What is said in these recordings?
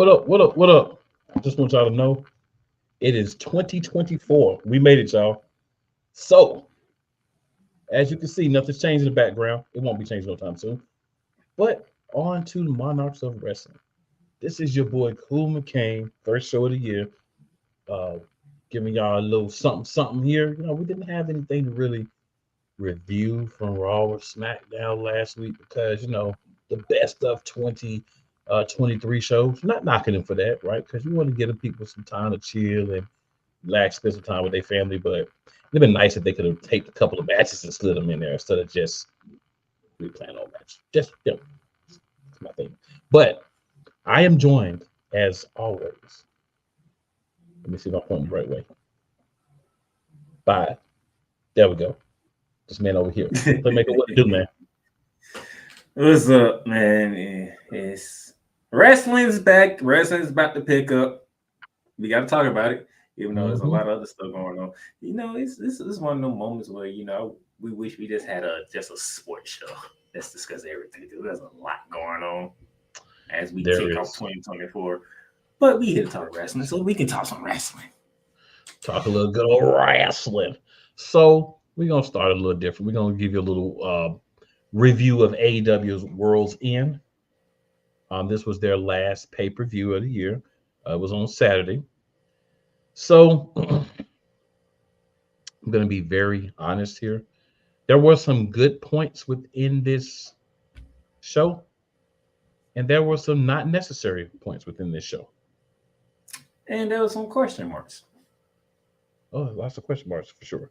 What up? What up? What up? Just want y'all to know it is 2024. We made it, y'all. So, as you can see, nothing's changed in the background. It won't be changed no time soon. But on to the Monarchs of Wrestling. This is your boy Cool McCain, first show of the year. Uh, Giving y'all a little something here. We didn't have anything to really review from Raw or SmackDown last week because the best of 2023 shows. Not knocking them for that, right? Because you want to give the people some time to chill and relax, spend some time with their family. But it'd been nice if they could have taken a couple of matches and slid them in there instead of just replaying all matches. Just that's my thing. But I am joined as always. Let me see if I point the right way. Bye. There we go. This man over here. Playmaker, what to do, man? What's up, man? It's wrestling's back. Wrestling's about to pick up. We got to talk about it, even though there's a lot of other stuff going on. This is one of those moments where we wish we just had just a sports show. Let's discuss everything because there's a lot going on as we kick off 2024. But we here to talk wrestling, so we can talk some wrestling. Talk a little good old wrestling. So we're gonna start a little different. We're gonna give you a little review of AEW's Worlds End. This was their last pay-per-view of the year. It was on Saturday. So I'm gonna be very honest here. There were some good points within this show, and there were some not necessary points within this show. And there were some question marks. Oh, lots of question marks for sure.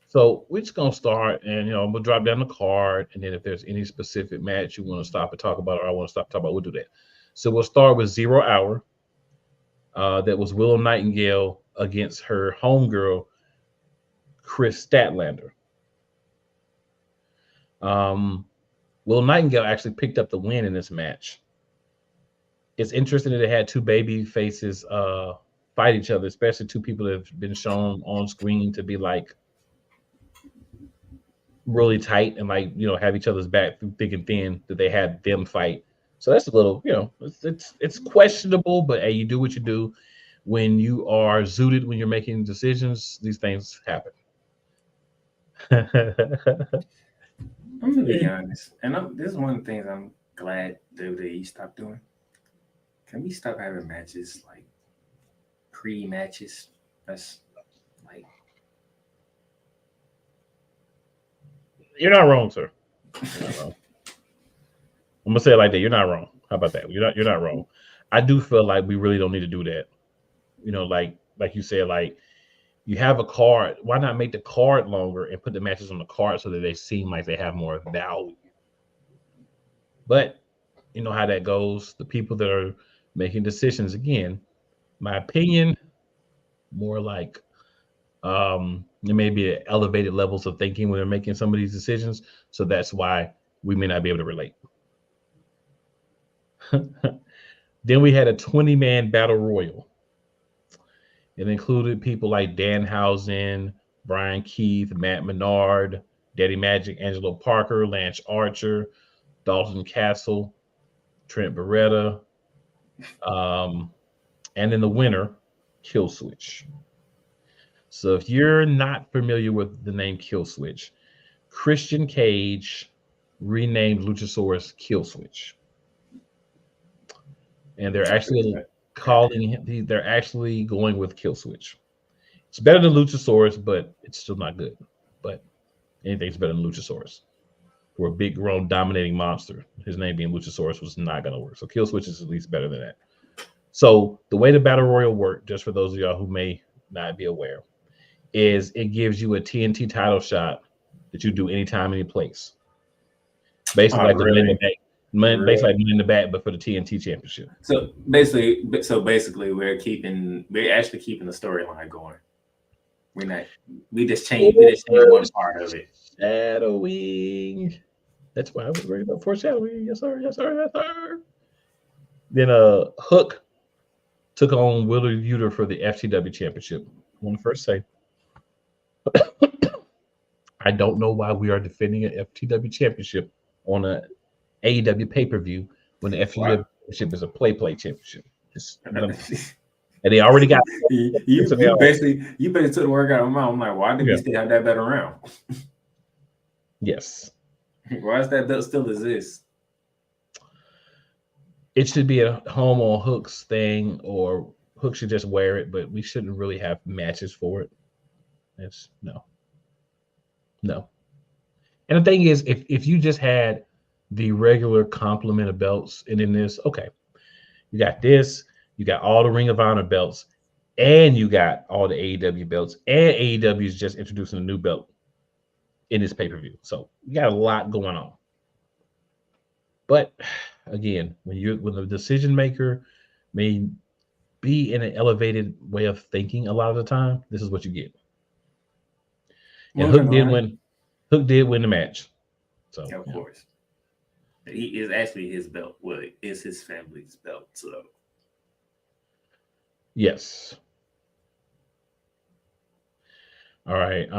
So we're just gonna start, and we'll drop down the card, and then if there's any specific match you want to stop and talk about, or I want to stop and talk about, we'll do that. So we'll start with 0 Hour. That was Willow Nightingale against her homegirl, Chris Statlander. Willow Nightingale actually picked up the win in this match. It's interesting that it had two baby faces fight each other, especially two people that have been shown on screen to be like really tight and have each other's back through thick and thin, that they had them fight. So that's a little, it's questionable, but hey, you do what you do. When you are zooted, when you're making decisions, these things happen. I'm gonna be honest, and this is one of the things I'm glad WWE stopped doing. Can we stop having matches like pre-matches? That's like, you're not wrong, sir. You're not wrong. I'm gonna say it like that. You're not wrong. How about that? You're not wrong. I do feel like we really don't need to do that. Like you said, like you have a card. Why not make the card longer and put the matches on the card so that they seem like they have more value? But you know how that goes. The people that are making decisions, again, my opinion, more like there may be elevated levels of thinking when they're making some of these decisions. So that's why we may not be able to relate. Then we had a 20-man battle royal. It included people like Danhausen, Brian Keith, Matt Menard, Daddy Magic, Angelo Parker, Lance Archer, Dalton Castle, Trent Beretta, and then the winner, Killswitch. So if you're not familiar with the name Killswitch, Christian Cage renamed Luchasaurus Killswitch. And they're actually they're actually going with Killswitch. It's better than Luchasaurus, but it's still not good. But anything's better than Luchasaurus. For a big, grown, dominating monster, his name being Luchasaurus was not going to work. So Killswitch is at least better than that. So the way the Battle Royal worked, just for those of y'all who may not be aware, is it gives you a TNT title shot that you do anytime, any place. Basically, like really? the basically like in the back, but for the TNT championship. So basically, we're actually keeping the storyline going. We just changed one part of it. Shadowing. That's why I was worried about foreshadowing. Yes, sir. Yes, sir. Yes, sir. Then Hook took on Willard Uter for the FTW championship. I want to first say, I don't know why we are defending an FTW championship on a AEW pay-per-view when the FTW championship is a play championship. And they already got you basically took the word out of my mouth. I'm like, why did we still have that belt around? Yes. Why does that belt still exist? It should be a home on Hook's thing, or Hook should just wear it, but we shouldn't really have matches for it. It's no. And the thing is, if you just had the regular complement of belts, and in this, okay, you got this, you got all the Ring of Honor belts, and you got all the AEW belts, and AEW is just introducing a new belt in this pay-per-view. So you got a lot going on. But again, when the decision maker may be in an elevated way of thinking a lot of the time, this is what you get. And Hook did win. Hook did win the match. So of course. He is actually his belt. Well, it's his family's belt. So yes. All right.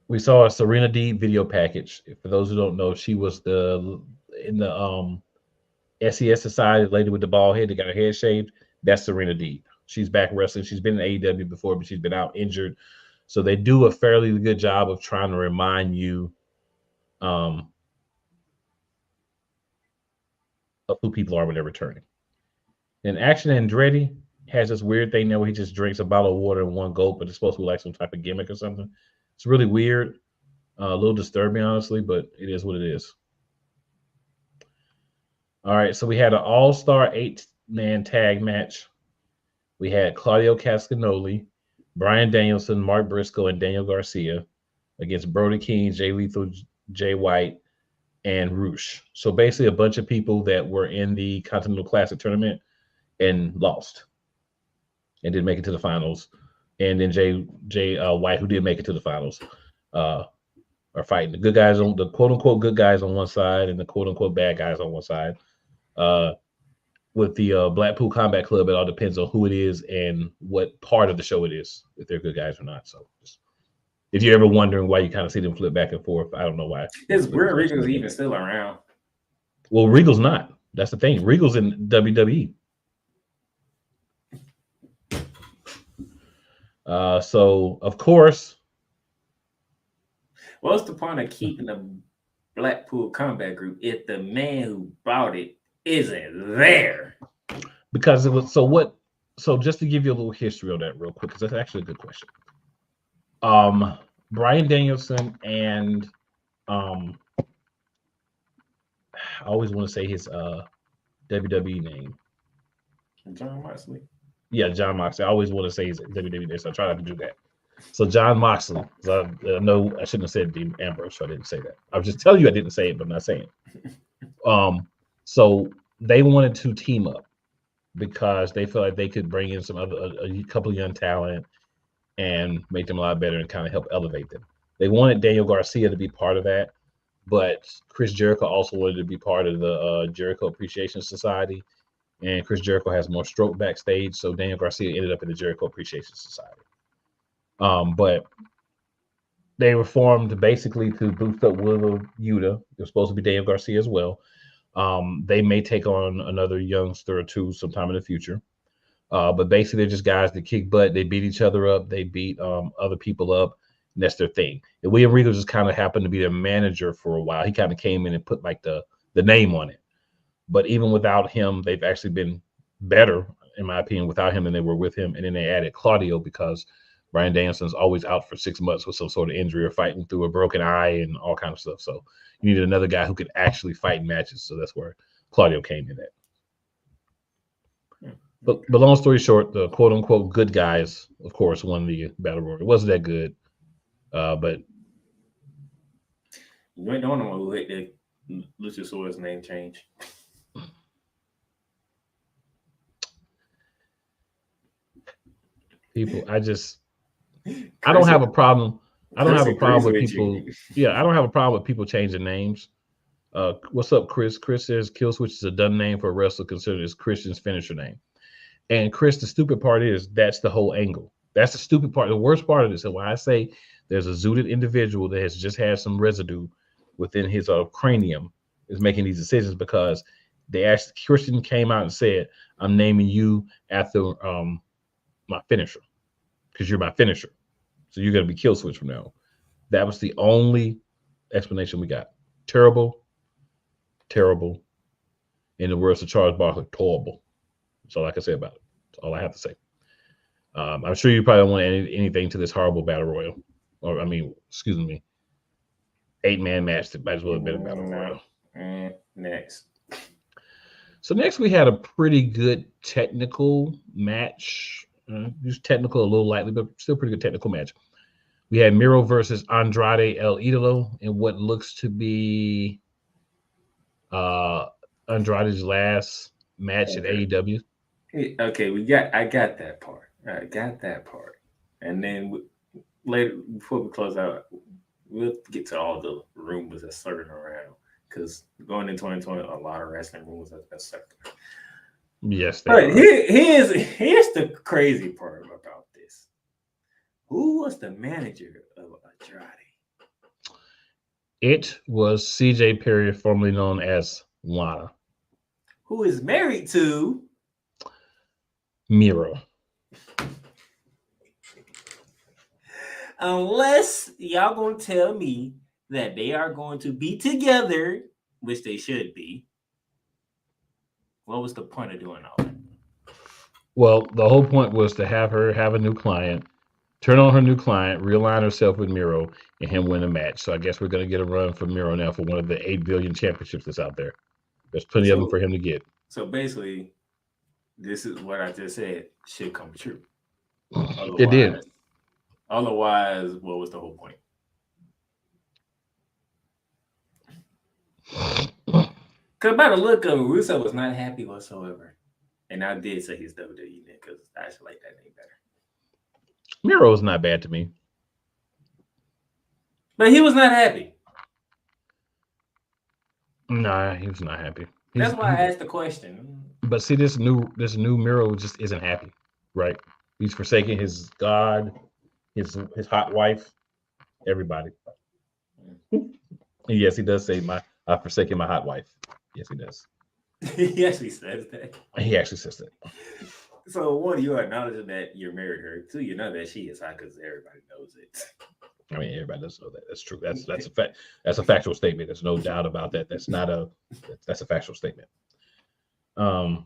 We saw a Serena Deeb video package. For those who don't know, she was in the SES Society, the lady with the bald head that got her head shaved. That's Serena Deeb. She's back wrestling. She's been in AEW before, but she's been out injured. So they do a fairly good job of trying to remind you of who people are when they're returning. And Action Andretti has this weird thing now where he just drinks a bottle of water in one gulp, but it's supposed to be like some type of gimmick or something. It's really weird, a little disturbing, honestly, but it is what it is. All right, so we had an all-star 8-man tag match. We had Claudio Castagnoli, Bryan Danielson, Mark Briscoe, and Daniel Garcia against Brody King, Jay Lethal, Jay White, and Roosh. So basically a bunch of people that were in the Continental Classic tournament and lost and didn't make it to the finals. And then Jay White, who did make it to the finals, are fighting. The good guys on the quote-unquote good guys on one side and the quote-unquote bad guys on one side. With the Blackpool Combat Club, it all depends on who it is and what part of the show it is, if they're good guys or not. So if you're ever wondering why you kind of see them flip back and forth, I don't know why. Is Regal's even still around? Well, Regal's not. That's the thing. Regal's in WWE. So, of course. What's the point of keeping the Blackpool Combat Group if the man who bought it isn't there? Because it was so just to give you a little history on that real quick, because that's actually a good question. Bryan Danielson and I always want to say his WWE name. John Moxley. Yeah, John Moxley. I always want to say his WWE name, so I try not to do that. So John Moxley. So I know I shouldn't have said Dean Ambrose, so I didn't say that. I was just telling you I didn't say it, but I'm not saying it. So they wanted to team up because they felt like they could bring in a couple of young talent and make them a lot better and kind of help elevate them. They wanted Daniel Garcia to be part of that, but Chris Jericho also wanted to be part of the Jericho Appreciation Society, and Chris Jericho has more stroke backstage, so Daniel Garcia ended up in the Jericho Appreciation Society. But they were formed basically to boost up Wheeler Yuta. They're supposed to be Daniel Garcia as well. They may take on another youngster or two sometime in the future. But basically, they're just guys that kick butt. They beat each other up. They beat other people up. And that's their thing. And William Regal just kind of happened to be their manager for a while. He kind of came in and put like the name on it. But even without him, they've actually been better, in my opinion, without him than they were with him. And then they added Claudio because Bryan Danielson's always out for 6 months with some sort of injury or fighting through a broken eye and all kinds of stuff. So you needed another guy who could actually fight in matches. So that's where Claudio came in at. But long story short, the quote unquote good guys, of course, won the battle royal. It wasn't that good, but you ain't the only one who hate the Luchasaurus name change. People, I don't have a problem. I don't have a problem with people. Yeah, I don't have a problem with people changing names. What's up, Chris? Chris says Killswitch is a done name for a wrestler considered as Christian's finisher name. And Chris, the stupid part is that's the whole angle. That's the stupid part. The worst part of this. And when I say there's a zooted individual that has just had some residue within his cranium is making these decisions, because Christian came out and said, "I'm naming you after my finisher because you're my finisher. So you're gonna be kill switch from now." That was the only explanation we got. Terrible, terrible. In the words of Charles Barkley, terrible. That's all I can say about it. That's all I have to say. I'm sure you probably don't want anything to this horrible battle royal, or excuse me, 8-man match that might as well have been a battle royal. Next. So next we had a pretty good technical match. Just technical a little lightly, but still pretty good technical match. We had Miro versus Andrade El Idolo in what looks to be Andrade's last match at AEW. Okay, I got that part. I got that part. And then later, before we close out, we'll get to all the rumors that's circling around. Because going into 2020, a lot of wrestling rumors have been circling. Yes, but here's the crazy part about this. Who was the manager of Andrade? It was CJ Perry, formerly known as Lana, who is married to Miro. Unless y'all gonna tell me that they are going to be together, which they should be, what was the point of doing all that? Well, the whole point was to have her have a new client, turn on her new client, realign herself with Miro, and him win a match. So I guess we're going to get a run for Miro now for one of the 8 billion championships that's out there. There's plenty of them for him to get. So basically, this is what I just said should come true. It did. Otherwise, what was the whole point? Because by the look of it, Russo was not happy whatsoever. And I did say he's WWE because I actually like that name better. Miro is not bad to me. But he was not happy. Nah, he was not happy. That's why I asked the question. But see, this new Miro just isn't happy, right? He's forsaking his God, his hot wife, everybody. Yes, he does say I've forsaken my hot wife. Yes, he does. He actually says that. He actually says that. So one, you are acknowledging that you married her. Two, you know that she is hot because everybody knows it. I mean, everybody does know that. That's true. That's a fact. That's a factual statement. There's no doubt about that. That's a factual statement. Tony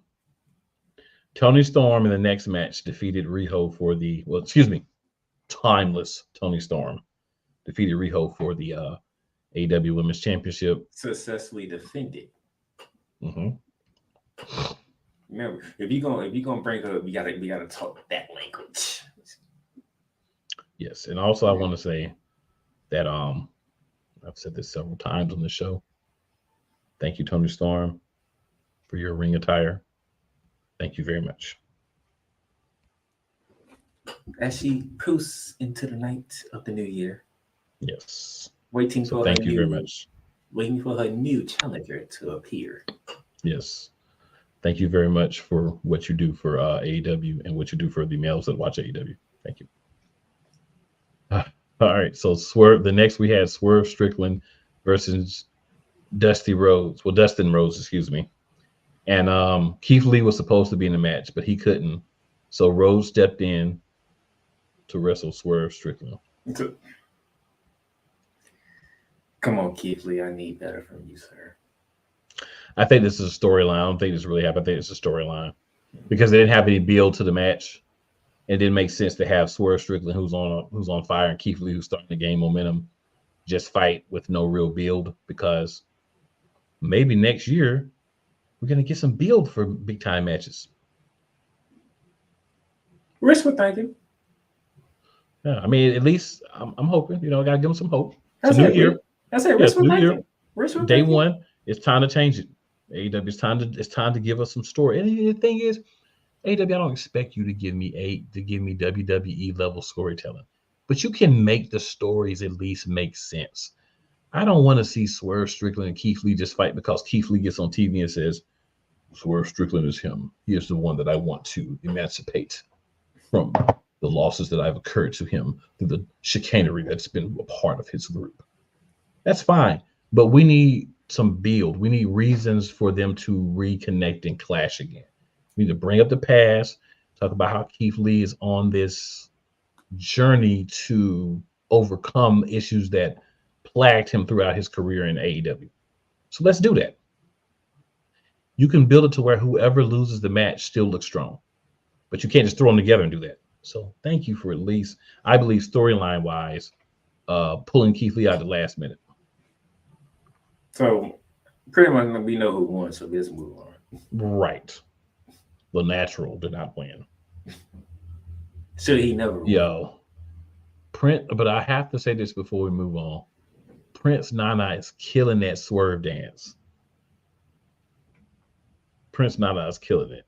Storm in the next match defeated Riho for the Timeless Tony Storm defeated Riho for the AEW Women's Championship. Successfully defended. Mm-hmm. Remember, if you're gonna bring her up, we gotta talk that language. Yes, and also I want to say that I've said this several times on the show. Thank you, Tony Storm, for your ring attire. Thank you very much. As she proceeds into the night of the new year. Yes. Waiting for her new challenger to appear. Yes. Thank you very much for what you do for AEW and what you do for the males that watch AEW. Thank you. All right. So the next we had Swerve Strickland versus Dustin Rhodes, excuse me. And Keith Lee was supposed to be in the match, but he couldn't. So Rhodes stepped in to wrestle Swerve Strickland. Come on, Keith Lee. I need better from you, sir. I think this is a storyline. I don't think this really happened. I think it's a storyline because they didn't have any build to the match. It didn't make sense to have Swerve Strickland, who's on fire, and Keith Lee, who's starting to gain momentum, just fight with no real build. Because maybe next year we're gonna get some build for big time matches. Wishful thinking. Yeah, I mean, at least I'm hoping. I gotta give them some hope. It's a new year. That's it. Wishful thinking. Day one. It's time to change it. AEW, it's time to give us some story. And the thing is, AEW, I don't expect you to give me WWE level storytelling, but you can make the stories at least make sense. I don't want to see Swerve Strickland and Keith Lee just fight because Keith Lee gets on TV and says, Swerve Strickland is him. He is the one that I want to emancipate from the losses that I've occurred to him through the chicanery that's been a part of his group. That's fine, but we need some build. We need reasons for them to reconnect and clash again. We need to bring up the past, talk about how Keith Lee is on this journey to overcome issues that plagued him throughout his career in AEW. So let's do that. You can build it to where whoever loses the match still looks strong, but you can't just throw them together and do that. So thank you for at least, I believe, storyline wise, pulling Keith Lee out at the last minute. So pretty much we know who won, so let's move on. Right. The natural did not win. Should he never win? Yo. But I have to say this before we move on. Prince Nana is killing that swerve dance. Prince Nana is killing it.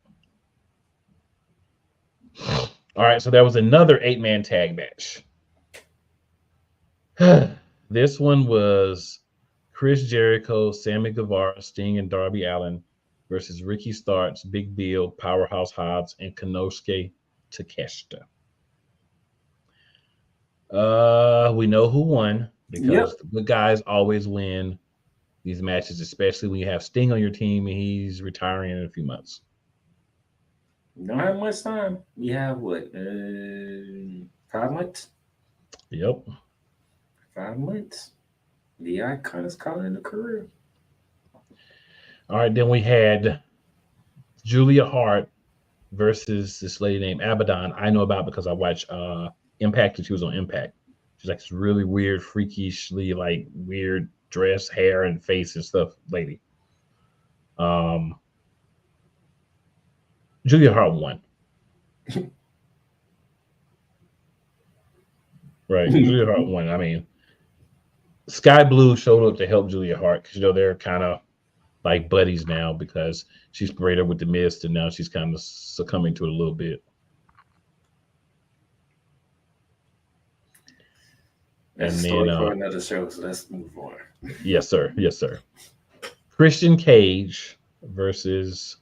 All right, so there was another 8-man tag match. This one was Chris Jericho, Sammy Guevara, Sting, and Darby Allin versus Ricky Starks, Big Bill, Powerhouse Hobbs, and Konosuke Takeshita. We know who won because the good guys always win these matches, especially when you have Sting on your team and he's retiring in a few months. You don't have much time. You have what? 5 months? Yep. 5 months. The icon is calling a career. All right, then we had Julia Hart versus this lady named Abaddon. I know about because I watched Impact and she was on Impact. She's like this really weird, freakishly like weird dress, hair, and face and stuff lady. Julia Hart won. Right. Julia Hart won. I mean, Sky Blue showed up to help Julia Hart because they're kind of like buddies now because she's sprayed her with the mist and now she's kind of succumbing to it a little bit. That's and a story then for another show, so let's move on. Yes, sir. Yes, sir. Christian Cage versus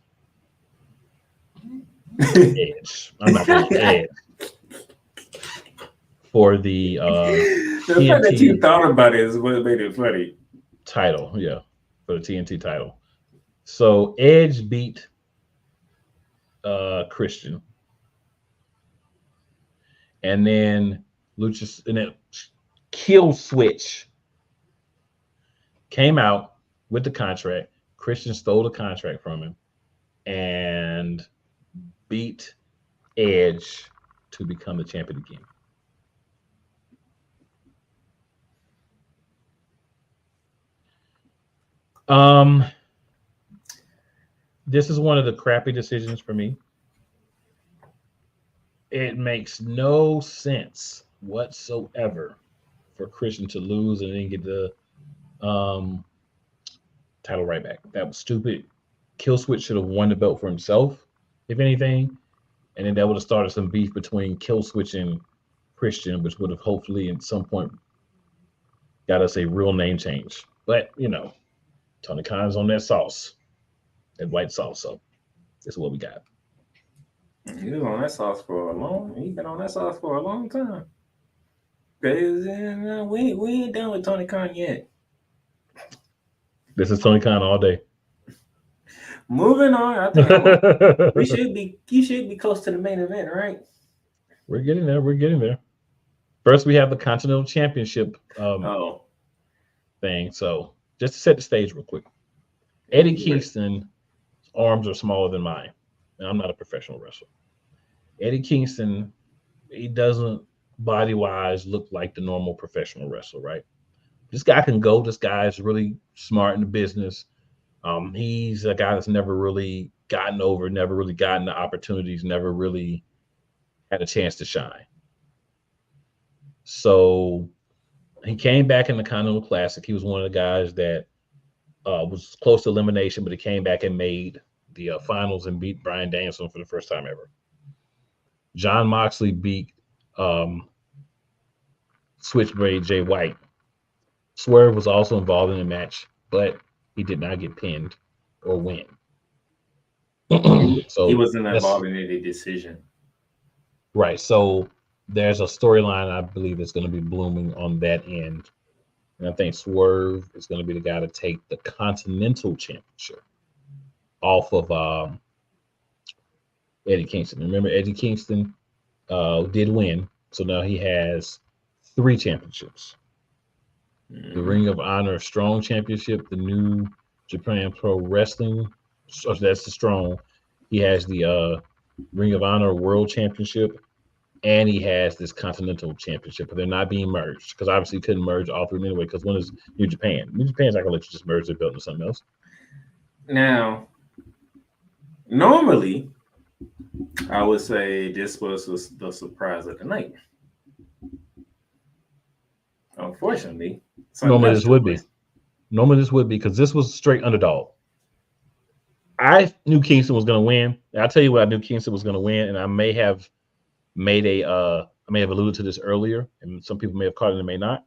Edge. I'm not going to Edge for the the fact that you thought about it is what made it funny. Title, yeah, for the TNT title. So Edge beat Christian, and then Kill Switch came out with the contract. Christian stole the contract from him and beat Edge to become the champion again. This is one of the crappy decisions for me. It makes no sense whatsoever for Christian to lose and then get the title right back. That was stupid. Killswitch should have won the belt for himself, if anything, and then that would have started some beef between Killswitch and Christian, which would have hopefully at some point got us a real name change. But Tony Khan's on that sauce, that white sauce. So this is what we got. He was on that sauce for He's been on that sauce for a long time. Because we ain't done with Tony Khan yet. This is Tony Khan all day. Moving on, I think you should be close to the main event, right? We're getting there. First, we have the Continental Championship thing. So just to set the stage real quick, Eddie Kingston's arms are smaller than mine. And I'm not a professional wrestler. Eddie Kingston, he doesn't body-wise look like the normal professional wrestler, right? This guy can go. This guy is really smart in the business. He's a guy that's never really gotten over, never really gotten the opportunities, never really had a chance to shine. So he came back in the Continental Classic. He was one of the guys that was close to elimination, but he came back and made the finals and beat Bryan Danielson for the first time ever. Jon Moxley beat Switchblade Jay White. Swerve was also involved in the match, but he did not get pinned or win. So he wasn't involved in any decision. Right. So there's a storyline I believe that's going to be blooming on that end And I think Swerve is going to be the guy to take the Continental Championship off of Eddie Kingston. Remember, Eddie Kingston did win, so now he has 3 championships. The Ring of Honor Strong Championship, the New Japan Pro Wrestling, so that's the Strong. He has the Ring of Honor World Championship, and he has this Continental Championship, but they're not being merged because obviously you couldn't merge all 3 anyway. Because one is New Japan. New Japan's not gonna let you just merge their belt into something else. Now, normally, I would say this was the surprise of the night. Unfortunately, normally this would be. Normally this would be because this was straight underdog. I knew Kingston was going to win. I'll tell you what, I knew Kingston was going to win, and I may have alluded to this earlier, and some people may have caught it and may not.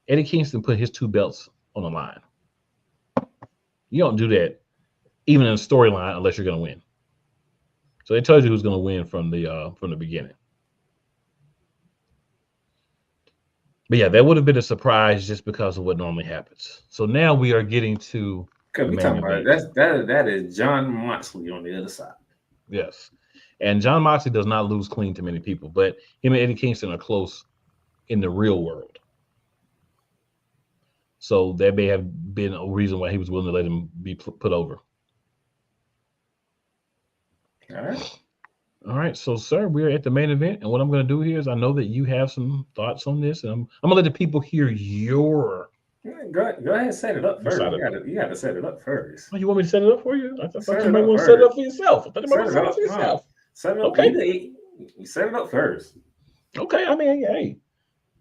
Eddie Kingston put his 2 belts on the line. You don't do that, even in a storyline, unless you're going to win. So they told you who's going to win from the beginning. But yeah, that would have been a surprise just because of what normally happens. So now we are getting to the main event. That is Jon Moxley on the other side. Yes. And Jon Moxley does not lose clean to many people, but him and Eddie Kingston are close in the real world. So that may have been a reason why he was willing to let him be put over. All right. All right. So, sir, we're at the main event. And what I'm going to do here is I know that you have some thoughts on this. And I'm going to let the people hear your... Go ahead and set it up first. You got to set it up first. Oh, you want me to set it up for you? I thought you might want to set it up for yourself. I thought you might want to set it up for yourself. Set it up. Okay. You set it up first. Okay. I mean, hey,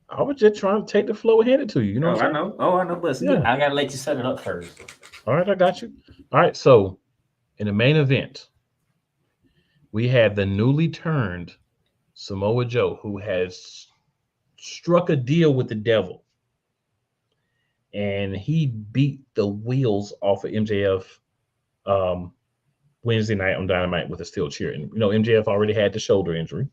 I was just trying to take the flow and hand it to you. You know what I'm saying? I know. But yeah. I got to let you set it up first. All right. I got you. All right. So in the main event, we had the newly turned Samoa Joe, who has struck a deal with the devil. And he beat the wheels off of MJF Wednesday night on Dynamite with a steel chair. And, MJF already had the shoulder injury.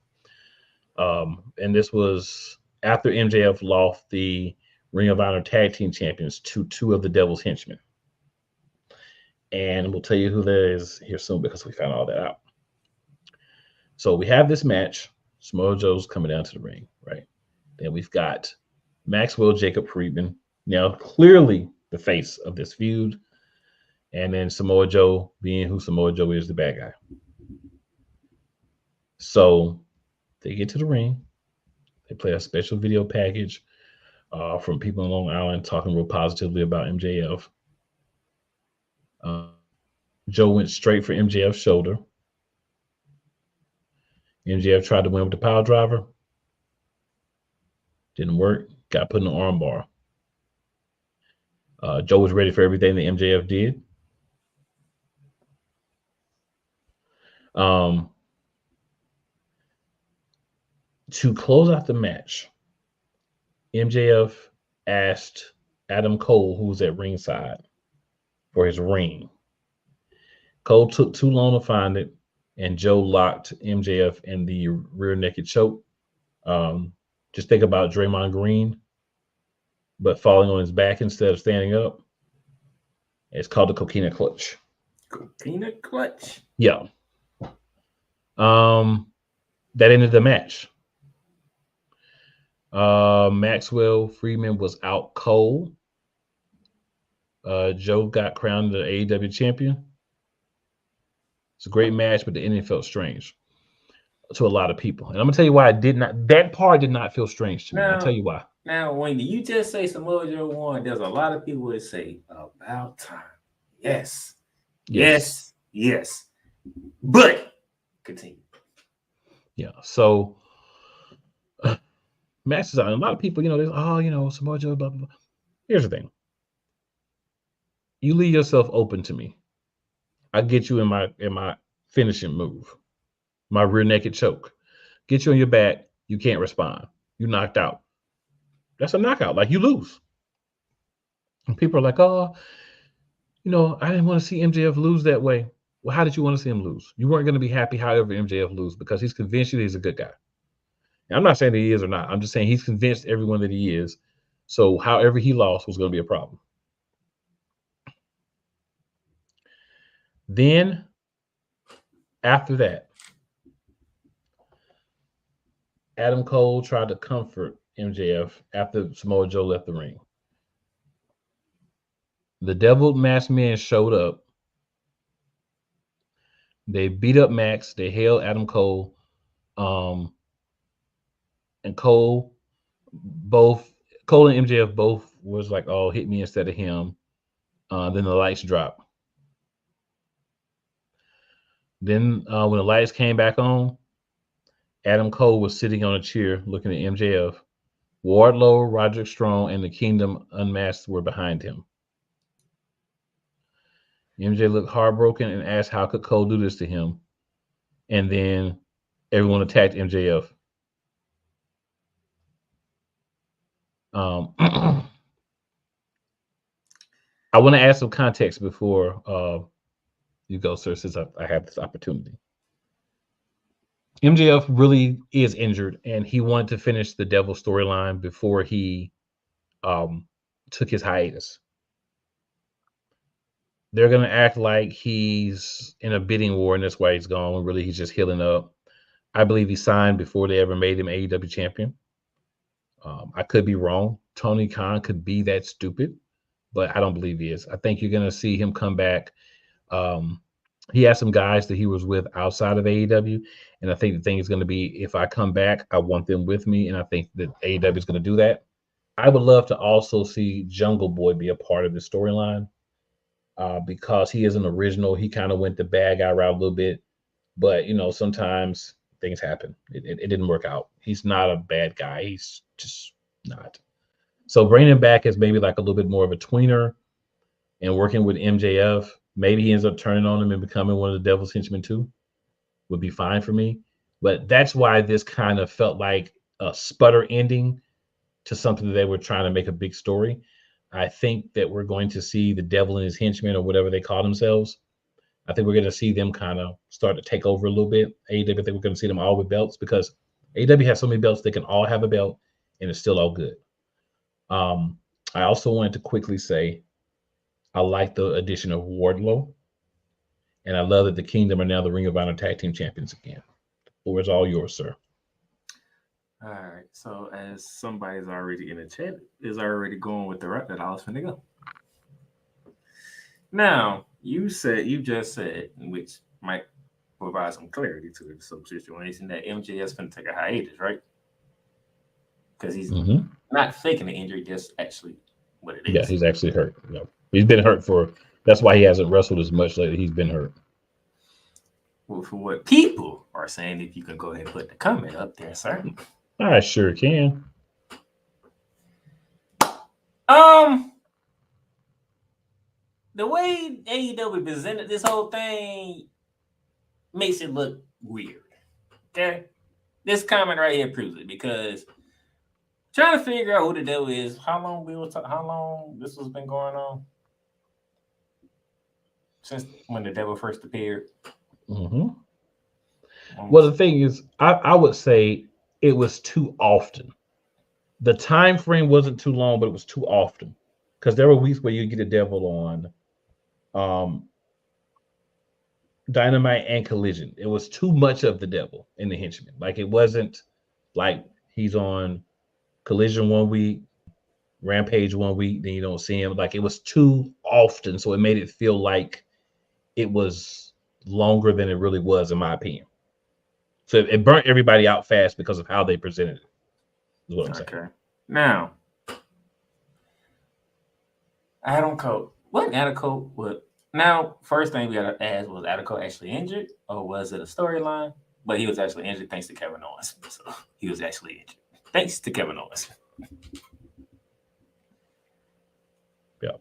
And this was after MJF lost the Ring of Honor Tag Team Champions to 2 of the Devil's henchmen. And we'll tell you who that is here soon because we found all that out. So we have this match. Samoa Joe's coming down to the ring, right? Then we've got Maxwell Jacob Friedman, now clearly the face of this feud. And then Samoa Joe, being who Samoa Joe is, the bad guy. So they get to the ring. They play a special video package from people on Long Island talking real positively about MJF. Joe went straight for MJF's shoulder. MJF tried to win with the pile driver. Didn't work. Got put in the arm bar. Joe was ready for everything that MJF did. To close out the match, MJF asked Adam Cole, who was at ringside, for his ring. Cole took too long to find it, and Joe locked MJF in the rear naked choke. Just think about Draymond Green, but falling on his back instead of standing up. It's called the Coquina Clutch. Coquina Clutch? Yeah. That ended the match. Maxwell Friedman was out cold. Joe got crowned the AEW champion. It's a great match, but the ending felt strange to a lot of people. And I'm gonna tell you why that part did not feel strange to me. I'll tell you why. Now, when you just say Samoa Joe won, there's a lot of people that say about time. Yes. But continue. Yeah. So matches on a lot of people, Samoa Joe, blah, blah, blah. Here's the thing. You leave yourself open to me. I get you in my finishing move, my rear naked choke. Get you on your back, you can't respond. You're knocked out. That's a knockout. Like, you lose. And people are like, I didn't want to see MJF lose that way. Well, how did you want to see him lose? You weren't going to be happy however MJF lose because he's convinced you that he's a good guy. And I'm not saying that he is or not. I'm just saying he's convinced everyone that he is. So however he lost was going to be a problem. Then after that, Adam Cole tried to comfort MJF after Samoa Joe left the ring. The Devil Masked Men showed up. They beat up Max. They held Adam Cole. And Cole and MJF both was like, "Oh, hit me instead of him." Then the lights dropped. Then when the lights came back on, Adam Cole was sitting on a chair looking at MJF. Wardlow, Roderick Strong, and the Kingdom Unmasked were behind him. MJ looked heartbroken and asked how could Cole do this to him. And then everyone attacked MJF. I want to add some context before you go, sir, since I have this opportunity. MJF really is injured, and he wanted to finish the Devil storyline before he took his hiatus. They're going to act like he's in a bidding war, and that's why he's gone, when really he's just healing up. I believe he signed before they ever made him AEW champion. I could be wrong. Tony Khan could be that stupid, but I don't believe he is. I think you're going to see him come back. He has some guys that he was with outside of AEW, and I think the thing is going to be, if I come back, I want them with me, and I think that AEW is going to do that. I would love to also see Jungle Boy be a part of the storyline because he is an original. He kind of went the bad guy route a little bit, but sometimes things happen. It didn't work out. He's not a bad guy. He's just not. So bringing him back as maybe like a little bit more of a tweener and working with MJF, maybe he ends up turning on him and becoming one of the Devil's henchmen too, would be fine for me. But that's why this kind of felt like a sputter ending to something that they were trying to make a big story. I think that we're going to see the Devil and his henchmen, or whatever they call themselves. I think we're going to see them kind of start to take over a little bit. AEW, I think we're going to see them all with belts, because AEW has so many belts, they can all have a belt and it's still all good. I also wanted to quickly say I like the addition of Wardlow, and I love that the Kingdom are now the Ring of Honor Tag Team Champions again. The floor is all yours, sir. All right. So as somebody's already in the chat is already going with the route that I was finna go. Now, you just said, which might provide some clarity to the situation, that MJF's finna take a hiatus, right? Because he's not faking the injury, just actually what it is. Yeah, he's actually hurt. He's been hurt that's why he hasn't wrestled as much lately. He's been hurt. Well, for what people are saying, if you can go ahead and put the comment up there, sir. I sure can. The way AEW presented this whole thing makes it look weird. Okay? This comment right here proves it, because trying to figure out who the Devil is, how long this has been going on? Since when the Devil first appeared. Well, the thing is, I would say it was too often. The time frame wasn't too long, but it was too often, because there were weeks where you get a Devil on Dynamite and Collision. It was too much of the Devil in the Henchman. Like, it wasn't like he's on Collision one week, Rampage one week, then you don't see him. Like, it was too often, so it made it feel like it was longer than it really was, in my opinion. So it burnt everybody out fast because of how they presented it, is what I'm saying. Okay. Now, Adam Cole. Now, first thing we got to ask, was Adam Cole actually injured, or was it a storyline? But he was actually injured thanks to Kevin Owens. So he was actually injured thanks to Kevin Owens. Yeah.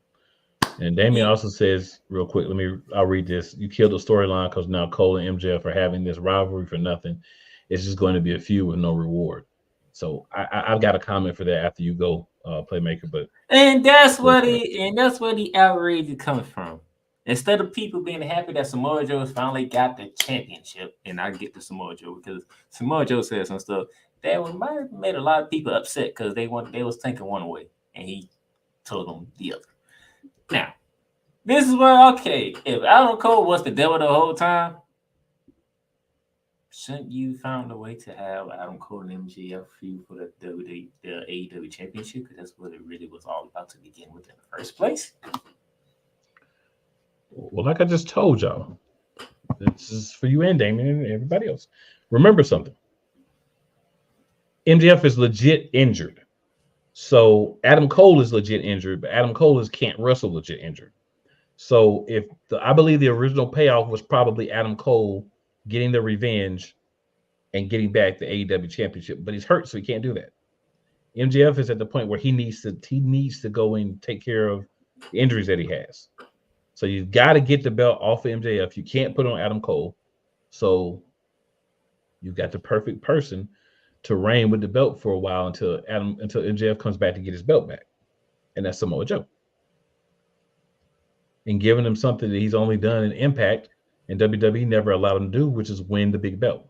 And Damien also says, real quick, I'll read this. You killed the storyline because now Cole and MJF are having this rivalry for nothing. It's just going to be a feud with no reward. So I've got a comment for that after you go, Playmaker. And that's where the outrage is coming from. Instead of people being happy that Samoa Joe has finally got the championship, and I get to Samoa Joe because Samoa Joe said some stuff that might have made a lot of people upset, because they was thinking one way. and he told him the other. Now, this is where, okay, if Adam Cole was the devil the whole time, shouldn't you found a way to have Adam Cole and MJF feud for the AEW Championship? Because that's what it really was all about to begin with in the first place. Well, like I just told y'all, this is for you and Damien and everybody else. Remember something. MJF is legit injured. So Adam Cole is legit injured, but Adam Cole can't wrestle legit injured. So I believe the original payoff was probably Adam Cole getting the revenge and getting back the AEW championship, but he's hurt, so he can't do that. MJF is at the point where he needs to go and take care of the injuries that he has. So you've got to get the belt off of MJF. You can't put it on Adam Cole. So you've got the perfect person to reign with the belt for a while until MJF comes back to get his belt back. And that's Samoa Joe. And giving him something that he's only done in Impact and WWE never allowed him to do, which is win the big belt.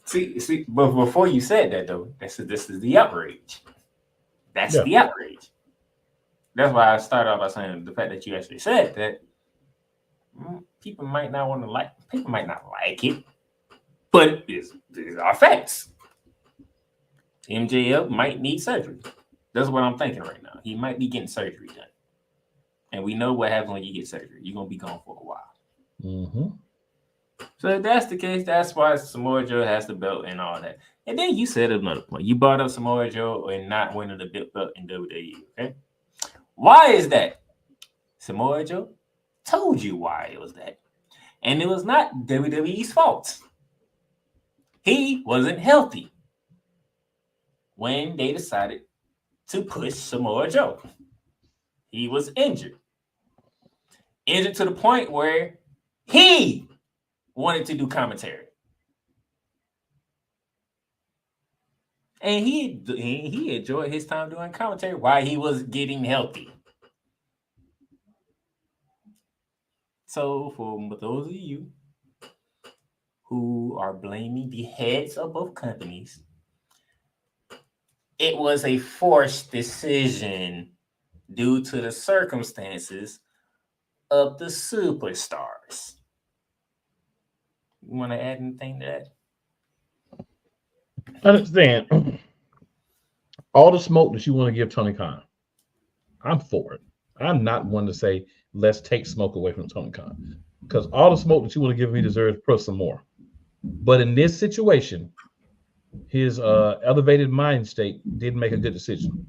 See, but before you said that though, this is the outrage. That's the outrage. That's why I started off by saying the fact that you actually said that people might not like it, but these are facts. MJF might need surgery. That's what I'm thinking right now. He might be getting surgery done. And we know what happens when you get surgery. You're going to be gone for a while. Mm-hmm. So if that's the case, that's why Samoa Joe has the belt and all that. And then you said another point. You brought up Samoa Joe and not winning the belt in WWE, okay? Why is that? Samoa Joe told you why it was that. And it was not WWE's fault. He wasn't healthy when they decided to push Samoa Joe. He was injured. Injured to the point where he wanted to do commentary. And he enjoyed his time doing commentary while he was getting healthy. So for those of you who are blaming the heads of both companies, it was a forced decision due to the circumstances of the superstars. You want to add anything to that? I understand. All the smoke that you want to give Tony Khan, I'm for it. I'm not one to say, let's take smoke away from Tony Khan. Because all the smoke that you want to give me deserves plus some more. But in this situation, his elevated mind state didn't make a good decision.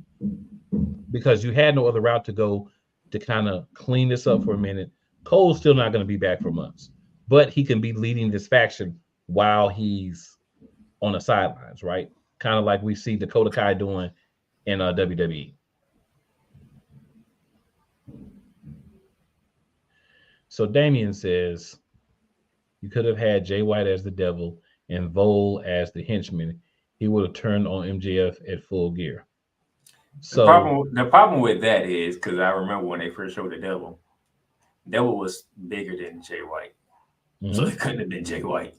Because you had no other route to go to kind of clean this up for a minute. Cole's still not going to be back for months. But he can be leading this faction while he's on the sidelines, right? Kind of like we see Dakota Kai doing in WWE. So Damien says, you could have had Jay White as the devil and Vole as the henchman. He would have turned on MJF at full gear. So the problem with that is, because I remember when they first showed the devil was bigger than Jay White. Mm-hmm. So it couldn't have been Jay White.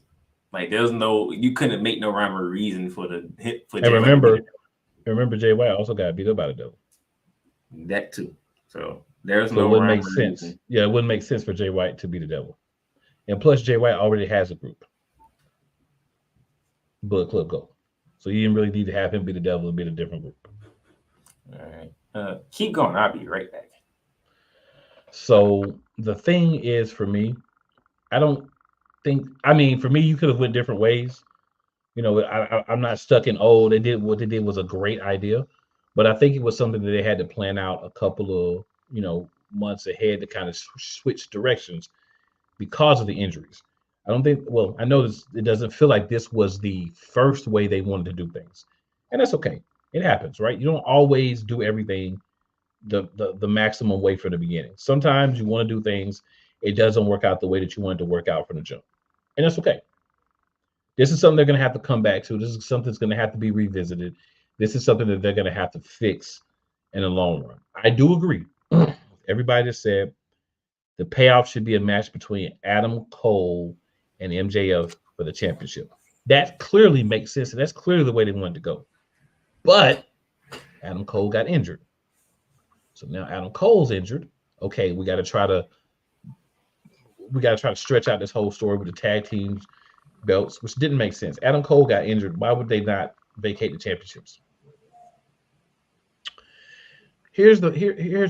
Like you couldn't make no rhyme or reason for the hit for Jay White. Remember Jay White also got beat up by the devil. That too. So there's no. It wouldn't make sense. Reason. Yeah, it wouldn't make sense for Jay White to be the devil. And plus, Jay White already has a group, Bullet Club Gold. So you didn't really need to have him be the devil and be a different group. All right. Keep going. I'll be right back. So the thing is, for me, for me, you could have went different ways. You know, I'm not stuck in, what they did was a great idea. But I think it was something that they had to plan out a couple of, months ahead to kind of switch directions because of the injuries. I noticed it doesn't feel like this was the first way they wanted to do things. And that's okay. It happens, right? You don't always do everything the maximum way from the beginning. Sometimes you want to do things, it doesn't work out the way that you wanted to work out from the jump. And that's okay. This is something they're going to have to come back to. This is something that's going to have to be revisited. This is something that they're going to have to fix in the long run. I do agree. Everybody that said the payoff should be a match between Adam Cole and MJF for the championship. That clearly makes sense, and that's clearly the way they wanted to go. But Adam Cole got injured. So now Adam Cole's injured. Okay, we got to try to stretch out this whole story with the tag teams belts, which didn't make sense. Adam Cole got injured. Why would they not vacate the championships? Here's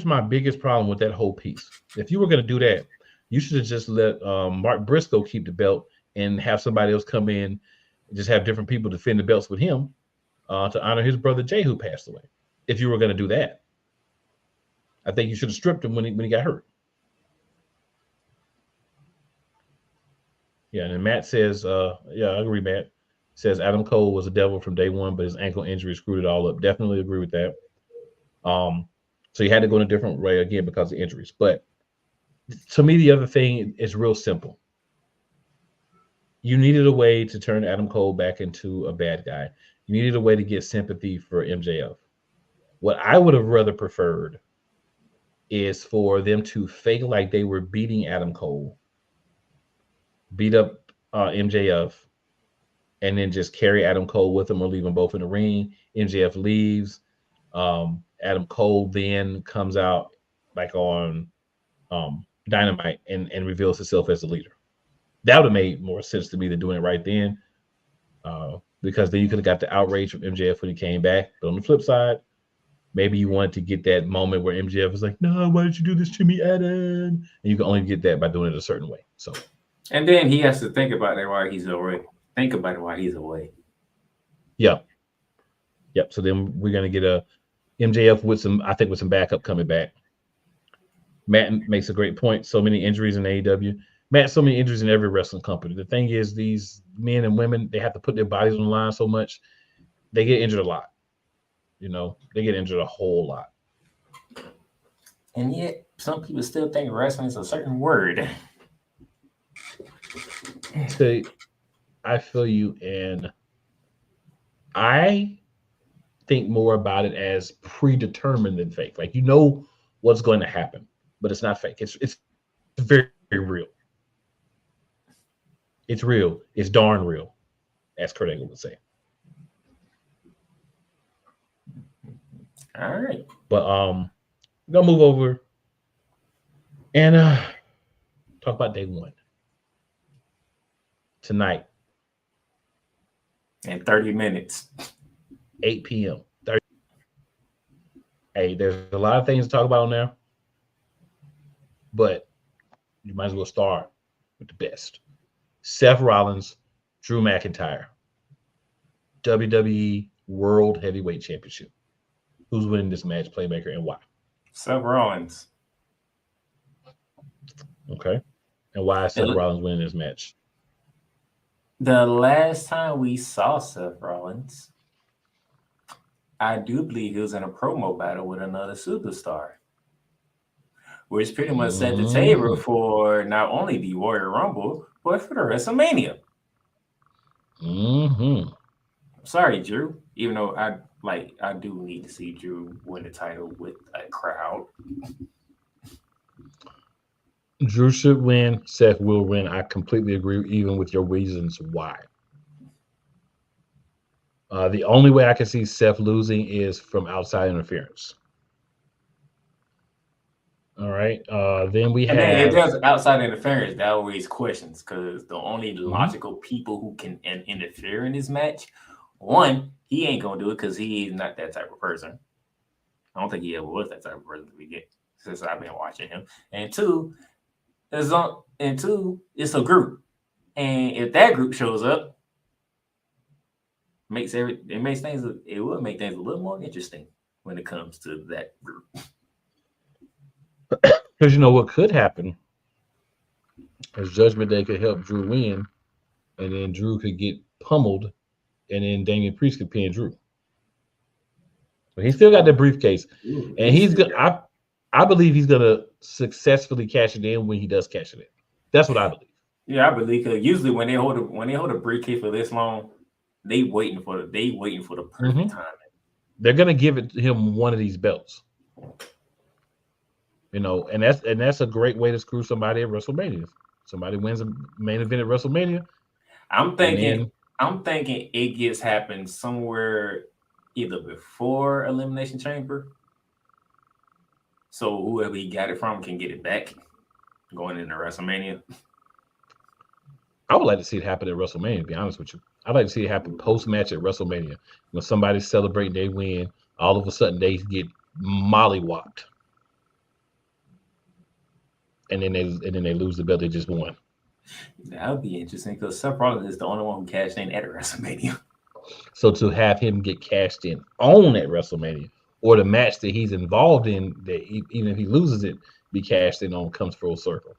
my biggest problem with that whole piece. If you were going to do that, you should have just let Mark Briscoe keep the belt and have somebody else come in and just have different people defend the belts with him to honor his brother Jay, who passed away. If you were going to do that, I think you should have stripped him when he got hurt. Yeah, and Matt says, yeah, I agree, Matt. Says Adam Cole was a devil from day one, but his ankle injury screwed it all up. Definitely agree with that. So he had to go in a different way again because of injuries. But to me, the other thing is real simple. You needed a way to turn Adam Cole back into a bad guy. You needed a way to get sympathy for MJF. What I would have rather preferred is for them to fake like they were beating Adam Cole, beat up MJF, and then just carry Adam Cole with them or leave them both in the ring. MJF leaves. Adam Cole then comes out like on Dynamite and reveals himself as the leader. That would have made more sense to me than doing it right then, because then you could have got the outrage from MJF when he came back. But on the flip side, maybe you wanted to get that moment where MJF was like, "No, why did you do this to me, Adam?" And you can only get that by doing it a certain way. So, and then he has to think about it while he's away. Think about it while he's away. Yep. So then we're gonna get a MJF with some backup coming back. Matt makes a great point. So many injuries in AEW. Matt, so many injuries in every wrestling company. The thing is, these men and women, they have to put their bodies on the line so much. They get injured a lot. They get injured a whole lot. And yet, some people still think wrestling is a certain word. I feel you, and I think more about it as predetermined than fake. Like, what's going to happen, but it's not fake. It's very, very real. It's real. It's darn real, as Kurt Angle would say. All right. But we're gonna move over and talk about day one. Tonight. In 30 minutes. 8 p.m. Hey, there's a lot of things to talk about on there, but you might as well start with the best. Seth Rollins, Drew McIntyre, WWE World Heavyweight Championship. Who's winning this match, Playmaker, and why? Seth Rollins. Okay. And why is Seth Rollins winning this match? The last time we saw Seth Rollins, I do believe he was in a promo battle with another superstar, which pretty much set the table for not only the Royal Rumble, but for the WrestleMania. Sorry, Drew. Even though I do need to see Drew win the title with a crowd. Drew should win. Seth will win. I completely agree, even with your reasons why. The only way I can see Seth losing is from outside interference. All right. Then we have. And if there's outside interference, that always questions, because the only logical people who can interfere in this match, one, he ain't gonna do it because he is not that type of person. I don't think he ever was that type of person to begin since I've been watching him. And two, it's a group, and if that group shows up, it will make things a little more interesting when it comes to that group. Because what could happen is Judgment Day could help Drew win, and then Drew could get pummeled, and then Damian Priest could pin Drew. But he still got the briefcase, and he's good. I believe he's gonna successfully cash it in when he does cash it in. That's what I believe. Yeah, I believe, because usually when they hold a briefcase for this long, they waiting for the perfect time. They're gonna give it to him one of these belts. And that's a great way to screw somebody at WrestleMania. Somebody wins a main event at WrestleMania. I'm thinking it gets happened somewhere either before Elimination Chamber, so whoever he got it from can get it back going into WrestleMania. I would like to see it happen at WrestleMania, to be honest with you. I'd like to see it happen post-match at WrestleMania. When somebody's celebrating, they win, all of a sudden they get mollywopped. And then they lose the belt they just won. That would be interesting because Seth Rollins is the only one who cashed in at WrestleMania. So to have him get cashed in on at WrestleMania, or the match that he's involved in, that even if he loses it, be cashed in on, comes full circle.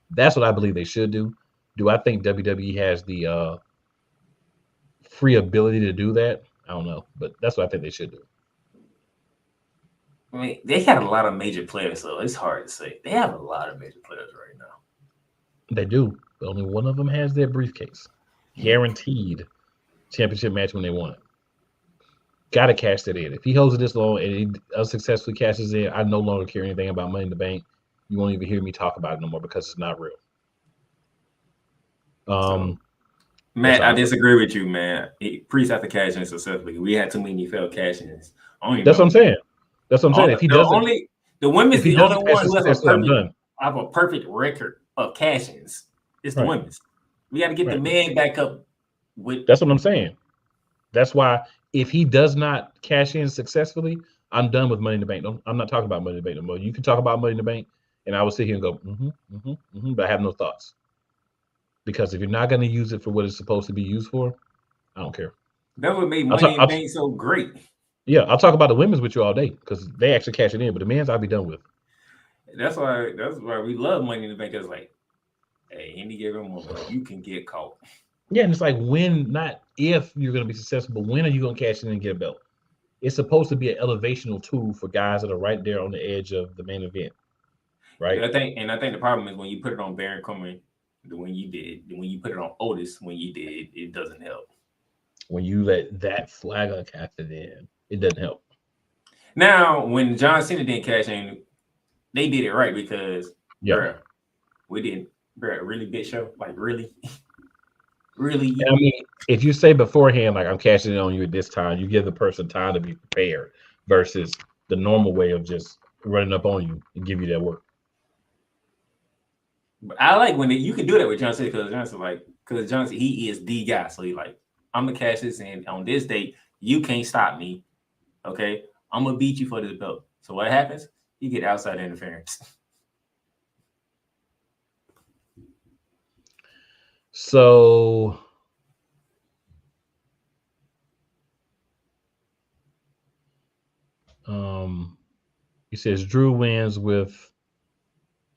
That's what I believe they should do. Do I think WWE has the free ability to do that? I don't know, but that's what I think they should do. I mean, they got a lot of major players, so it's hard to say. They have a lot of major players right now. They do, but only one of them has their briefcase. Guaranteed championship match when they want it. Got to cash that in. If he holds it this long and he unsuccessfully cashes in, I no longer care anything about Money in the Bank. You won't even hear me talk about it no more because it's not real. Matt, I disagree with you, man. Priest have to cash in successfully. We had too many failed cash-ins. That's what I'm saying. That's what I'm saying. If he doesn't, the women's the only one who have a perfect record of cash-ins. It's the women's. We got to get the man back up. That's what I'm saying. That's why if he does not cash in successfully, I'm done with Money in the Bank. I'm not talking about Money in the Bank no more. You can talk about Money in the Bank, and I will sit here and go, but I have no thoughts. Because if you're not going to use it for what it's supposed to be used for, I don't care. That would make Money in the Bank so great. Yeah, I'll talk about the women's with you all day because they actually cash it in, but the men's I'll be done with. That's why we love Money in the Bank. It's like, hey, any given moment, you can get caught. Yeah, and it's like when, not if you're going to be successful, but when are you going to cash in and get a belt? It's supposed to be an elevational tool for guys that are right there on the edge of the main event, right? I think the problem is when you put it on Baron Corbin, when you put it on Otis, when you did, it doesn't help. When you let that flagger cash it in, it doesn't help. Now, when John Cena didn't cash in, they did it right because, we didn't, really big show, like really. Really? I mean, if you say beforehand, like I'm cashing in on you at this time, you give the person time to be prepared versus the normal way of just running up on you and give you that work. But I like when you can do that with John Cena because John Cena, he is the guy. So he like, I'm gonna cash this in on this date. You can't stop me. Okay, I'm gonna beat you for this belt. So what happens? You get outside interference. So he says Drew wins with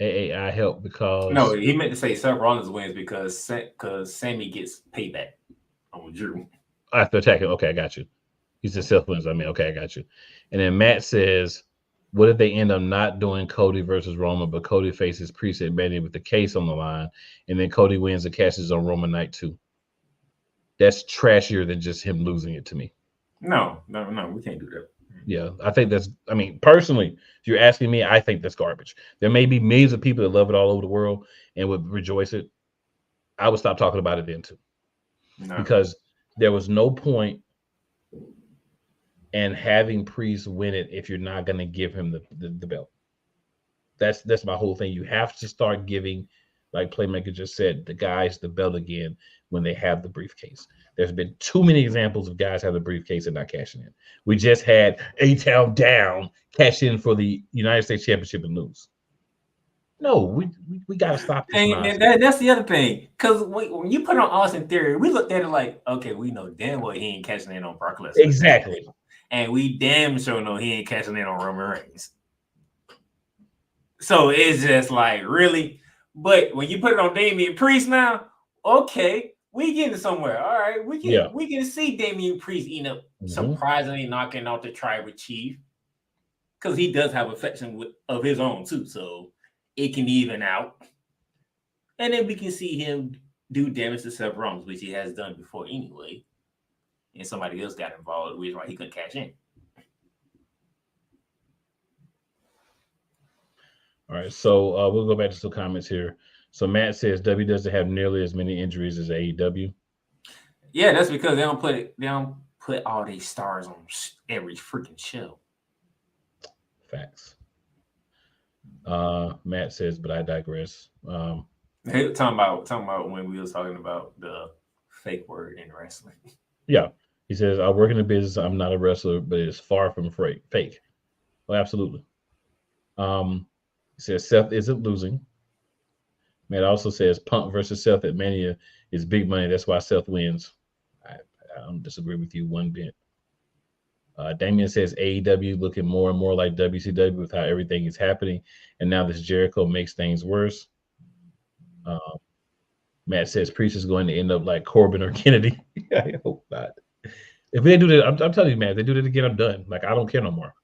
AAI help because no, he meant to say Seth Rollins wins because Sammy gets payback on Drew after attacking. Okay, I got you. He said Seth wins. I mean, okay, I got you. And then Matt says, what if they end up not doing Cody versus Roman, but Cody faces Priest at Mania with the case on the line, and then Cody wins and cashes on Roman night 2? That's trashier than just him losing it to me. No, we can't do that. Yeah, I think that's, I mean, personally, if you're asking me, I think that's garbage. There may be millions of people that love it all over the world and would rejoice it. I would stop talking about it then too. No. Because there was no point in having Priest win it if you're not going to give him the belt. That's my whole thing. You have to start giving, like Playmaker just said, the guys the belt again when they have the briefcase. There's been too many examples of guys have the briefcase and not cashing in. We just had A-Town Down cash in for the United States Championship and lose. No, we got to stop this nonsense. That's the other thing. Because when you put on Austin Theory, we looked at it like, okay, we know damn well he ain't cashing in on Brock Lesnar. Exactly. And we damn sure know he ain't cashing in on Roman Reigns. So it's just like, really? But when you put it on Damian Priest now, okay, we getting somewhere. All right, we can see Damian Priest surprisingly knocking out the tribal chief because he does have affection of his own too, so it can even out. And then we can see him do damage to Seth Rollins, which he has done before anyway. And somebody else got involved, which is why he couldn't cash in. All right, so we'll go back to some comments here. So Matt says doesn't have nearly as many injuries as AEW. Yeah, that's because they don't put all these stars on every freaking show. Facts. Matt says, but I digress. Hey, talking about when we was talking about the fake word in wrestling. Yeah. He says, I work in the business. I'm not a wrestler, but it's far from fake. Well, absolutely. He says Seth isn't losing. Matt also says Punk versus Seth at Mania is big money. That's why Seth wins. I don't disagree with you one bit. Damien says AEW looking more and more like WCW with how everything is happening, and now this Jericho makes things worse. Matt says Priest is going to end up like Corbin or Kennedy. I hope not. If they do that, I'm telling you, man, if they do that again, I'm done. Like, I don't care no more.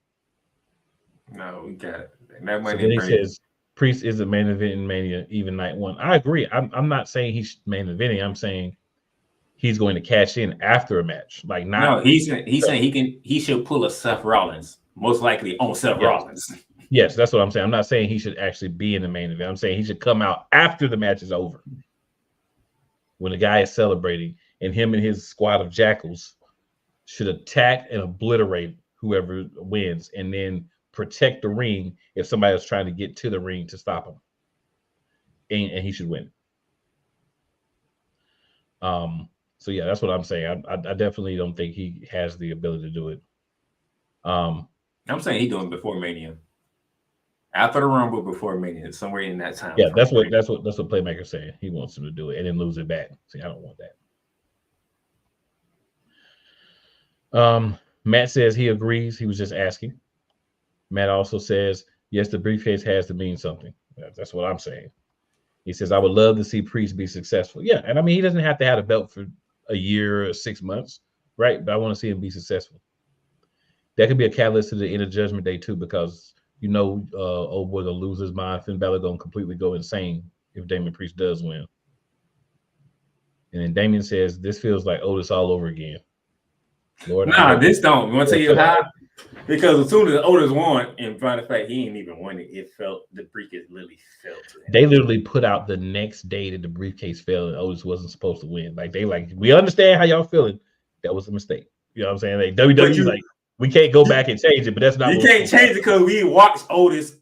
No, we got it. That So then he says Priest is the main event in Mania, even night one. I agree. I'm not saying he's main eventing. I'm saying he's going to cash in after a match. Like, not. No, he's saying he should pull a Seth Rollins, most likely on Seth Rollins. Yes, that's what I'm saying. I'm not saying he should actually be in the main event. I'm saying he should come out after the match is over, when the guy is celebrating, and him and his squad of jackals should attack and obliterate whoever wins, and then protect the ring if somebody is trying to get to the ring to stop him. And he should win. So yeah, that's what I'm saying. I definitely don't think he has the ability to do it. I'm saying he's doing it before Mania. After the Rumble, before Mania, somewhere in that time. Yeah, that's what Playmaker's saying. He wants him to do it and then lose it back. See, I don't want that. Matt says he agrees. He was just asking. Matt also says, yes, the briefcase has to mean something. That's what I'm saying. He says, I would love to see Priest be successful. Yeah, and I mean, he doesn't have to have a belt for a year or 6 months, right? But I want to see him be successful. That could be a catalyst to the end of Judgment Day, too, because, old boy gonna lose his mind. Finn Balor gonna completely go insane if Damian Priest does win. And then Damian says, this feels like Otis all over again. Lord, nah, this don't. You want to tell you how? Because as soon as Otis won, and by the fact he ain't even won it, it felt the briefcase literally fell to him. They literally put out the next day that the briefcase fell and Otis wasn't supposed to win. We understand how y'all feeling. That was a mistake. You know what I'm saying? Like WWE, we can't go back and change it, but that's not. You can't change it because we watched Otis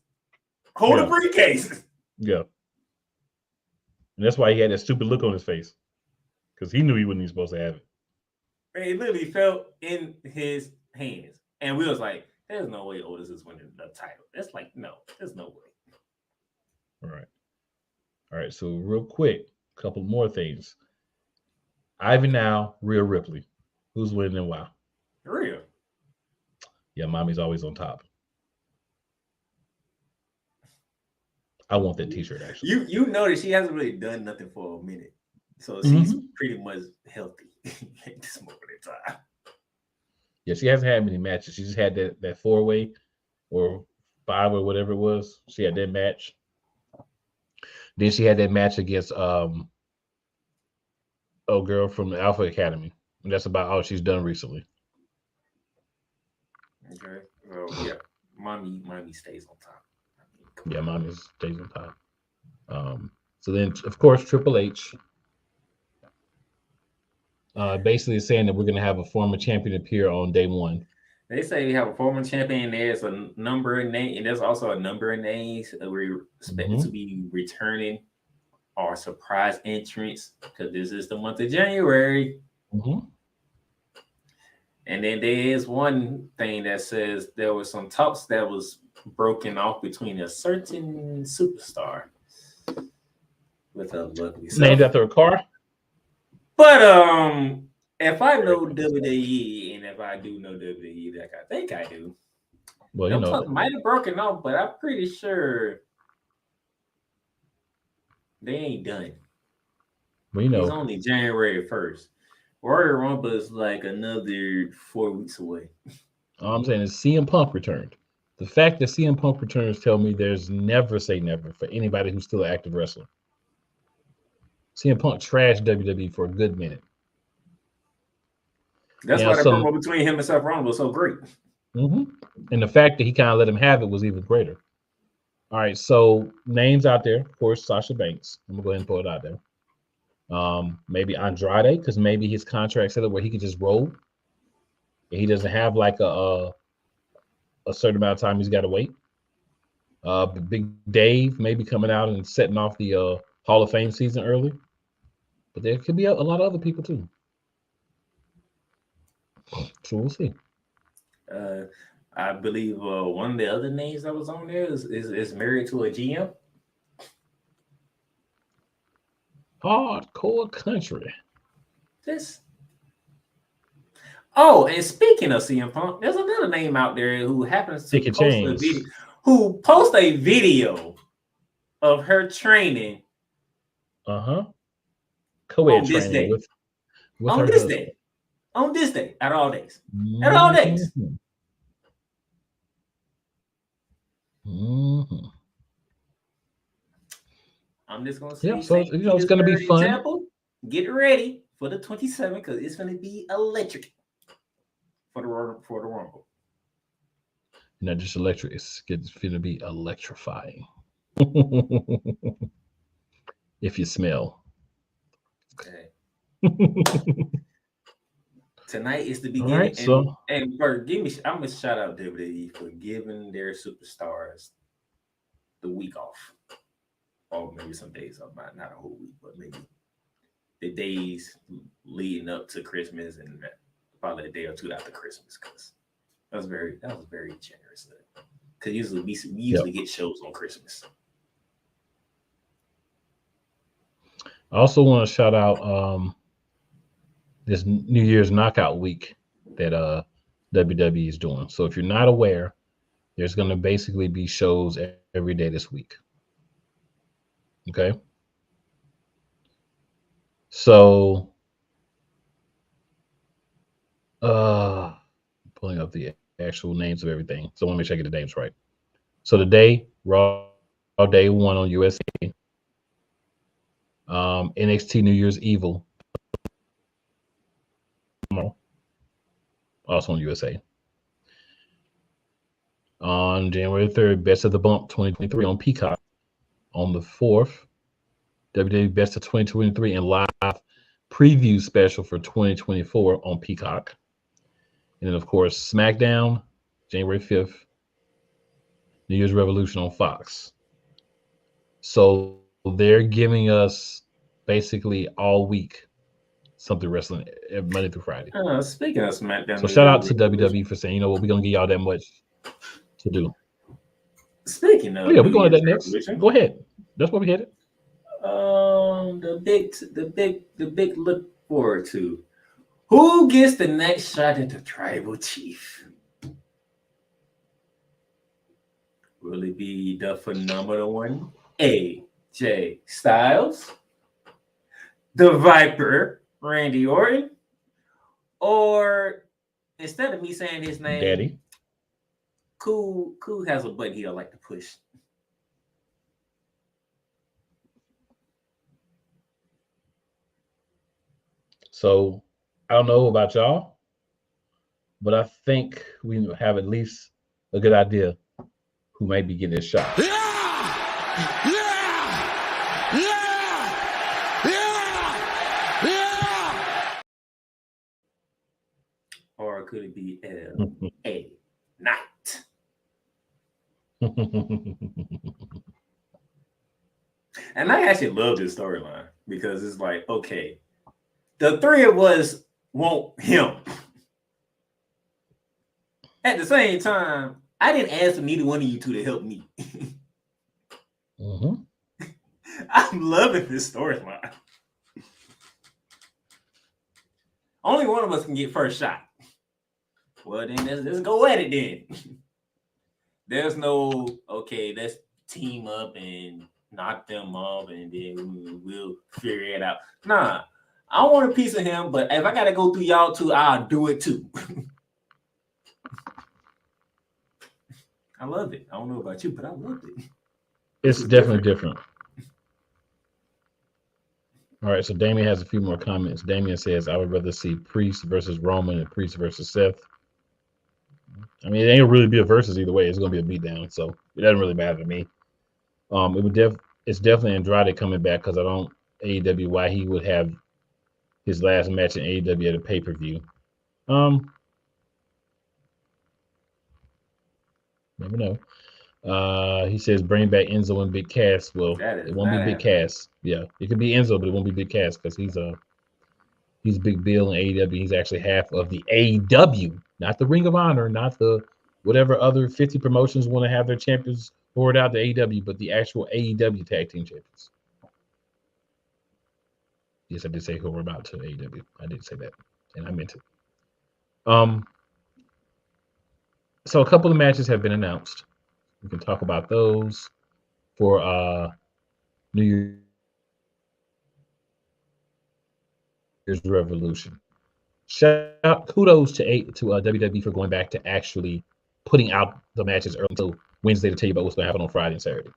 hold a briefcase. Yeah, and that's why he had that stupid look on his face, because he knew he wasn't even supposed to have it. It literally fell in his hands. And we was like, there's no way Otis is winning the title. That's like, no, there's no way. All right. So real quick, a couple more things. Ivy Now, Rhea Ripley. Who's winning and why? Rhea. Yeah, mommy's always on top. I want that t-shirt, actually. You notice she hasn't really done nothing for a minute. So she's pretty much healthy at this moment in time. Yeah, she hasn't had many matches. She just had that 4-way or 5 or whatever it was. She had that match. Then she had that match against girl from the Alpha Academy. And that's about all she's done recently. Okay. Well, yeah. Mommy stays on top. Yeah, mommy stays on top. So then, of course, Triple H basically saying that we're going to have a former champion appear on day one. They say we have a former champion. There's a number of names, and there's also a number of names that we're expecting to be returning or surprise entrants, because this is the month of January. And then there is one thing that says there was some talks that was broken off between a certain superstar with a lovely named after a car. But if I know WWE, and if I do know WWE, like I think I do, well, you know, might have broken off, but I'm pretty sure they ain't done. Well, you know, it's only January 1st. Royal Rumble is like another 4 weeks away. All I'm saying is CM Punk returned. The fact that CM Punk returns tell me there's never say never for anybody who's still an active wrestler. CM Punk trashed WWE for a good minute. That's why the promo between him and Seth Rollins was so great. And the fact that he kind of let him have it was even greater. All right, so names out there, of course, Sasha Banks. I'm gonna go ahead and pull it out there. Maybe Andrade, because maybe his contract set up where he could just roll. He doesn't have like a certain amount of time he's got to wait. Big Dave may be coming out and setting off the Hall of Fame season early, but there could be a lot of other people too. So we'll see. I believe one of the other names that was on there is married to a GM. Hardcore country. This. Oh, and speaking of CM Punk, there's another name out there who happens to post a video. Who post a video of her training. Co-ed training with on this husband. Day. On this day, at all days. At all days. I'm just gonna say, so it's gonna be fun. Example, get ready for the 27th because it's gonna be electric for the Rumble. Not just electric, it's gonna be electrifying. If you smell. Okay. Tonight is the beginning. Right, and Bert, I'm gonna shout out WWE for giving their superstars the week off. Or maybe some days off, not a whole week, but maybe the days leading up to Christmas and probably a day or two after Christmas, because that was very generous. Because usually we usually get shows on Christmas. I also want to shout out this New Year's Knockout Week that WWE is doing. So if you're not aware, there's going to basically be shows every day this week. Okay. So pulling up the actual names of everything. So I want to make sure I get the names right. So today, Raw Day 1 on USA. NXT New Year's Evil. Also on USA. On January 3rd, Best of the Bump 2023 on Peacock. On the 4th, WWE Best of 2023 and live preview special for 2024 on Peacock. And then, of course, Smackdown, January 5th, New Year's Revolution on Fox. So they're giving us basically all week something wrestling Monday through Friday. Speaking of SmackDown, so shout out to WWE for saying, we're going to give y'all that much to do. Speaking of, we're going to that next. Go ahead. That's what we headed. The big look forward to. Who gets the next shot at the Tribal Chief? Will it be the phenomenal one, AJ Styles, the Viper, Randy Orton, or instead of me saying his name, Daddy? Cool has a button he'll like to push. So I don't know about y'all, but I think we have at least a good idea who may be getting this shot. Or could it be L.A. Knight? And I actually love this storyline because it's like, okay, the three of us want him. At the same time, I didn't ask for neither one of you two to help me. I'm loving this storyline. Only one of us can get first shot. Well, then let's go at it then. There's no, okay, let's team up and knock them off and then we'll figure it out. Nah, I want a piece of him, but if I got to go through y'all two, I'll do it too. I love it. I don't know about you, but I love it. It's definitely different. All right, so Damien has a few more comments. Damien says, I would rather see Priest versus Roman and Priest versus Seth. I mean, it ain't really be a versus either way. It's going to be a beatdown, so it doesn't really matter to me. It's definitely Andrade coming back because I don't AEW why he would have his last match in AEW at a pay-per-view. Never know. He says bring back Enzo and Big Cass. Well, That it is won't not be Big happening. Cass. Yeah, it could be Enzo, but it won't be Big Cass because he's Big Bill in AEW. He's actually half of the AEW, not the Ring of Honor, not the whatever other 50 promotions want to have their champions forward out to AEW, but the actual AEW tag team champions. Yes, I did say who we're about to AEW. I did say that, and I meant it. So a couple of matches have been announced. We can talk about those for New Year's Revolution. Shout out, kudos to WWE for going back to actually putting out the matches early until Wednesday to tell you about what's going to happen on Friday and Saturday.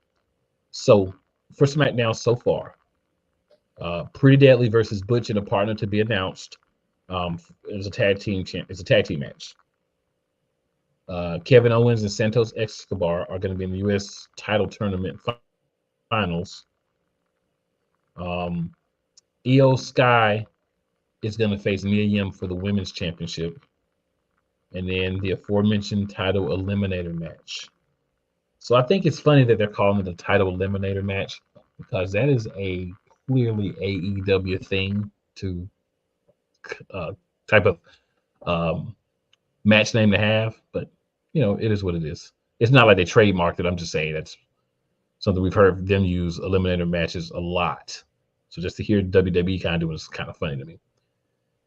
So for SmackDown so far, Pretty Deadly versus Butch and a partner to be announced. It's a tag team match. Kevin Owens and Santos Escobar are going to be in the U.S. title tournament finals. Io Sky is going to face Mia Yim for the women's championship. And then the aforementioned title eliminator match. So I think it's funny that they're calling it a title eliminator match because that is a clearly AEW thing to type of match name to have. But, it is what it is. It's not like they trademarked it. I'm just saying that's something we've heard them use eliminator matches a lot. So just to hear WWE kind of do it is kind of funny to me.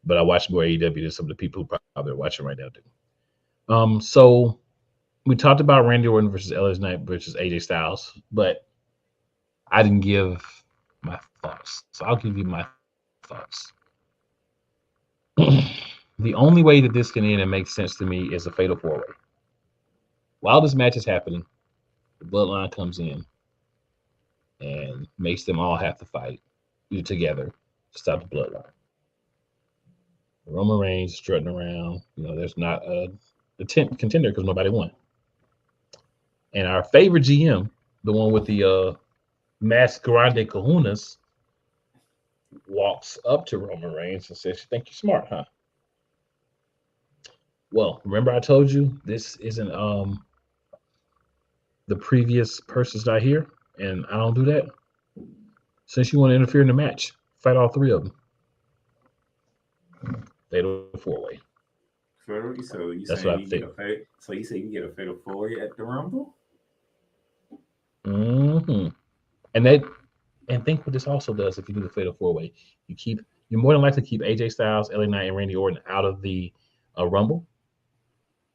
But I watch more AEW than some of the people who probably are watching right now do. So we talked about Randy Orton versus LA Knight versus AJ Styles, but I didn't give my thoughts. So I'll give you my thoughts. The only way that this can end and make sense to me is a fatal four-way. While this match is happening, the bloodline comes in and makes them all have to fight together to stop the bloodline. Roman Reigns strutting around. There's not a contender because nobody won. And our favorite GM, the one with the Mas Grande Kahunas, walks up to Roman Reigns and says, "You think you're smart, huh?" Well, remember I told you this isn't the previous person's not here, and I don't do that. Since you want to interfere in the match, fight all three of them. Fatal four-way. So you That's saying what I you get think. a fatal? So you say you get a fatal four at the Rumble? Mm-hmm. And think what this also does if you do the fatal four-way. You're more than likely to keep AJ Styles, LA Knight, and Randy Orton out of the Rumble,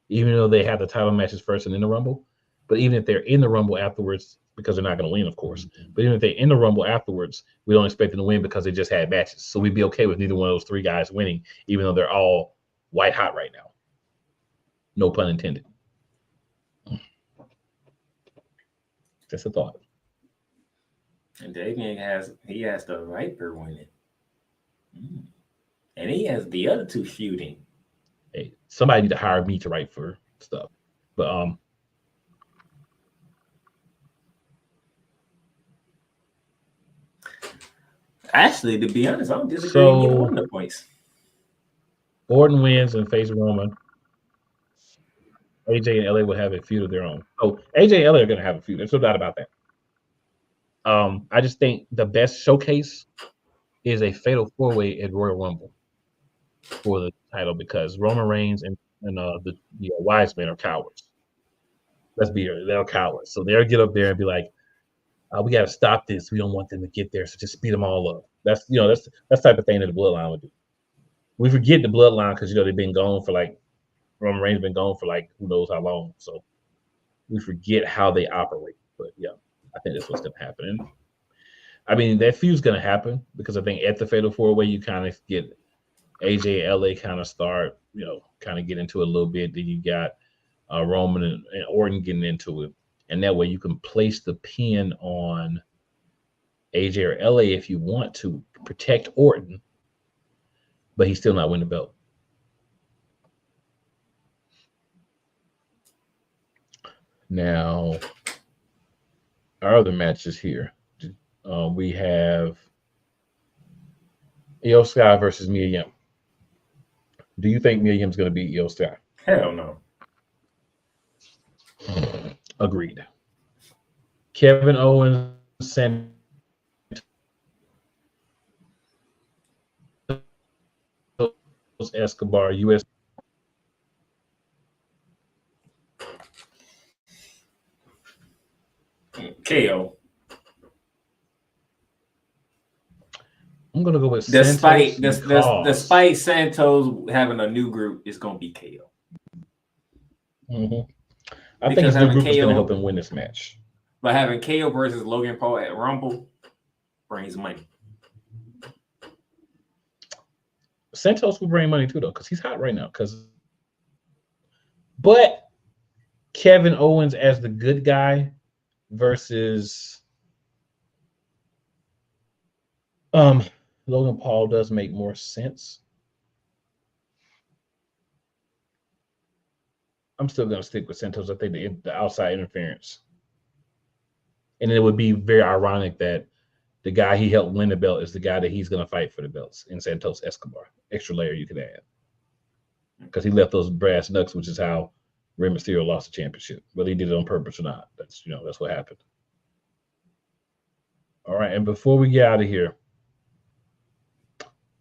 even though they have the title matches first and in the Rumble. But even if they're in the Rumble afterwards, because they're not going to win, of course. But even if they're in the Rumble afterwards, we don't expect them to win because they just had matches. So we'd be okay with neither one of those three guys winning, even though they're all white hot right now. No pun intended. Just a thought. And Damien has the Viper winning, and he has the other two feuding. Hey, somebody need to hire me to write for stuff. But Actually, to be honest, I don't disagree with either one of the points. Orton wins and face Roman. AJ and LA will have a feud of their own. So AJ and LA are going to have a feud. There's no doubt about that. I just think the best showcase is a fatal four-way at Royal Rumble for the title because Roman Reigns and the wise men are cowards. Let's be real, they're cowards. So they'll get up there and be like, "We got to stop this. We don't want them to get there. So just speed them all up." That's that's type of thing that the Bloodline would do. We forget the Bloodline because they've been gone for like Roman Reigns been gone for like who knows how long. So we forget how they operate. But yeah, I think that's what's going to happen. And, I mean, that feud's going to happen because I think at the Fatal Four Way, you kind of get AJ and LA kind of start, kind of get into it a little bit. Then you got Roman and Orton getting into it. And that way you can place the pin on AJ or LA if you want to protect Orton, but he's still not winning the belt. Now, our other matches here. We have Io Sky versus Mia Yim. Do you think Mia Yim's going to beat Io Sky? Hell no. Agreed. Kevin Owens, Santos Escobar, US. KO. I'm gonna go with Despite Santos despite Santos having a new group, it's gonna be KO. I think his new group is gonna help him win this match. But having KO versus Logan Paul at Rumble brings money. Santos will bring money too, though, because he's hot right now. But Kevin Owens as the good guy versus Logan Paul does make more sense. I'm still gonna stick with Santos. I think the outside interference, and it would be very ironic that the guy he helped win the belt is the guy that he's gonna fight for the belts in Santos Escobar. Extra layer you could add, because he left those brass knucks, which is how Rey Mysterio lost the championship. Whether he did it on purpose or not, that's what happened. All right, and before we get out of here,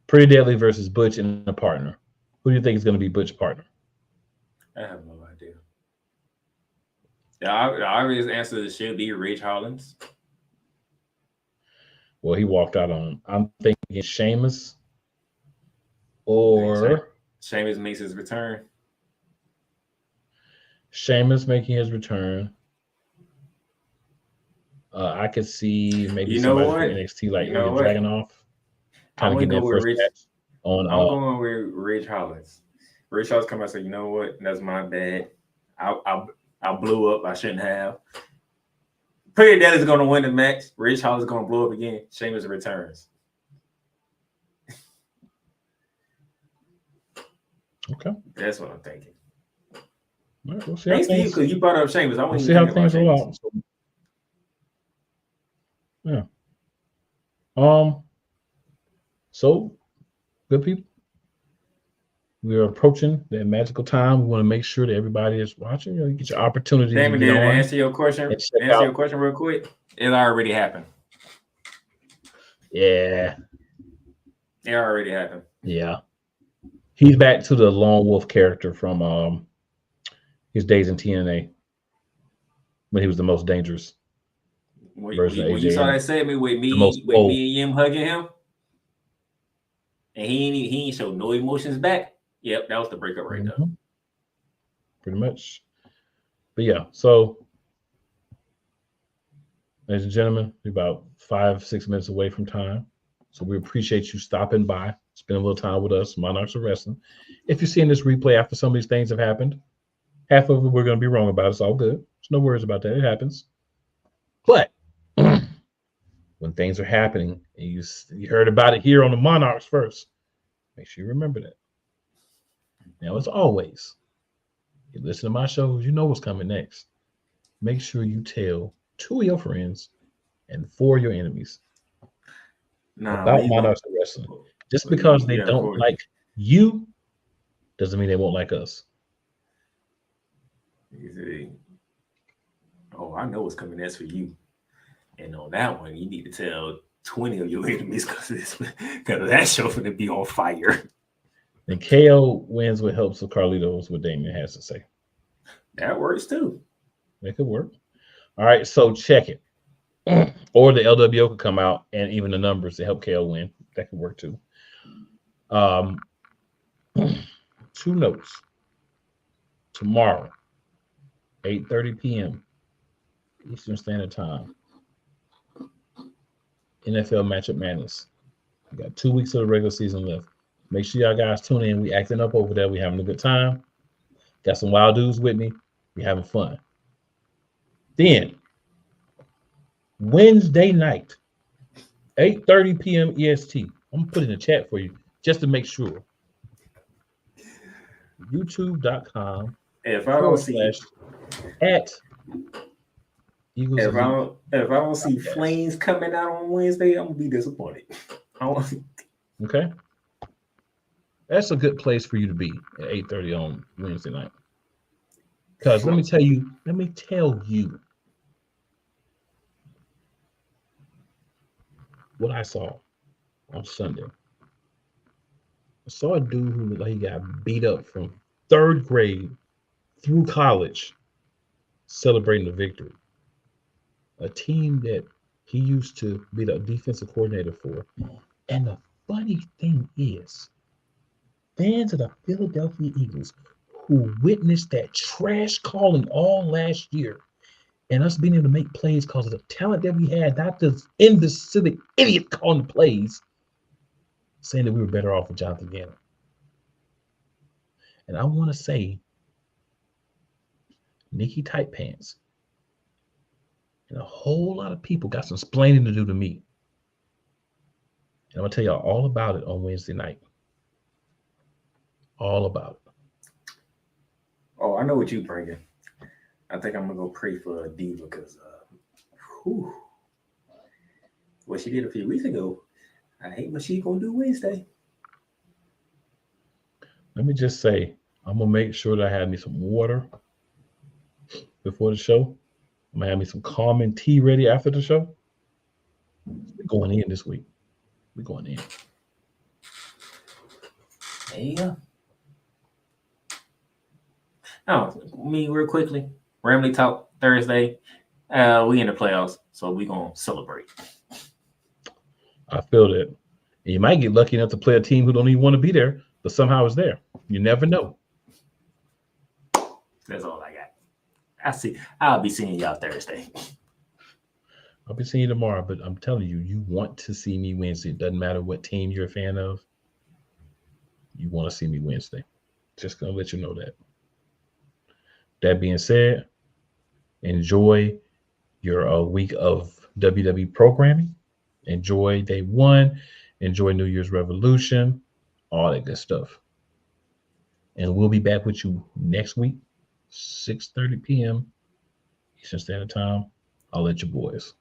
Pretty Deadly versus Butch and a partner. Who do you think is going to be Butch's partner? I have no idea. The obvious answer should be Ridge Hollins. Well, he walked out on him. I'm thinking Sheamus or Sheamus makes his return. Sheamus making his return. I could see maybe somebody from NXT like Dragunov. I'm going to go with Ridge. I'm going with Ridge Hollins. Ridge Hollins come out and say, you know what? That's my bad. I blew up. I shouldn't have. Pretty Deadly is going to win the match. Ridge Hollins is going to blow up again. Sheamus returns. Okay. That's what I'm thinking. All right, we'll see Thanks to you, because you brought up Sheamus. We'll see how things roll out. Yeah. So, good people, we are approaching that magical time. We want to make sure that everybody is watching. You get your opportunity. Damon, to answer your question real quick. It already happened. Yeah. It already happened. Yeah. He's back to the Lone Wolf character from his days in TNA when he was the most dangerous. When you saw that segment with me and him hugging him, and he ain't showed no emotions back. Yep, that was the breakup right there. Pretty much. But yeah, so ladies and gentlemen, we're about 5-6 minutes away from time. So we appreciate you stopping by, spending a little time with us, Monarchs of Wrestling. If you're seeing this replay after some of these things have happened, half of it we're going to be wrong about. It's all good. There's no worries about that. It happens. But when things are happening, and you heard about it here on the Monarchs first, make sure you remember that. Now, as always, you listen to my shows, you know what's coming next. Make sure you tell 2 of your friends and 4 of your enemies about Monarchs of Wrestling. Just because they don't like you doesn't mean they won't like us. Oh, I know what's coming next for you. And on that one, you need to tell 20 of your enemies because that show's going to be on fire. And KO wins with helps of Carlitos, what Damien has to say. That works too. That could work. All right, so check it. Or the LWO could come out and even the numbers to help KO win. That could work too. 2 notes. Tomorrow, 8:30 p.m. Eastern Standard Time. NFL Matchup Madness. We got 2 weeks of the regular season left. Make sure y'all guys tune in. We acting up over there. We having a good time. Got some wild dudes with me. We having fun. Then, Wednesday night, 8:30 p.m. EST. I'm going to put in the chat for you just to make sure. YouTube.com. If I don't see at Eagles, if I don't see flames coming out on Wednesday, I'm gonna be disappointed. Okay, that's a good place for you to be at 8:30 on Wednesday night. Because let me tell you what I saw on Sunday. I saw a dude who looked like he got beat up from third grade through college celebrating the victory. A team that he used to be the defensive coordinator for. And the funny thing is, fans of the Philadelphia Eagles who witnessed that trash calling all last year and us being able to make plays because of the talent that we had, not this imbecilic idiot calling the plays, saying that we were better off with Jonathan Gannon. And I want to say, Nikki Tight Pants and a whole lot of people got some splaining to do to me. And I'm going to tell y'all all about it on Wednesday night. All about it. Oh, I know what you're bringing. I think I'm going to go pray for a diva because what she did a few weeks ago, I hate what she's going to do Wednesday. Let me just say, I'm going to make sure that I have me some water before the show. I'm going to have me some calming tea ready after the show. We're going in this week. We're going in. There you go. Oh, me real quickly. Ramley Talk Thursday. We in the playoffs, so we going to celebrate. I feel that. And you might get lucky enough to play a team who don't even want to be there, but somehow it's there. You never know. That's all I got. I'll be seeing y'all Thursday. I'll be seeing you tomorrow, but I'm telling you, you want to see me Wednesday. It doesn't matter what team you're a fan of. You want to see me Wednesday. Just going to let you know that. That being said, enjoy your week of WWE programming. Enjoy day one. Enjoy New Year's Revolution. All that good stuff. And we'll be back with you next week, 6:30 p.m. Eastern Standard Time. I'll let you boys.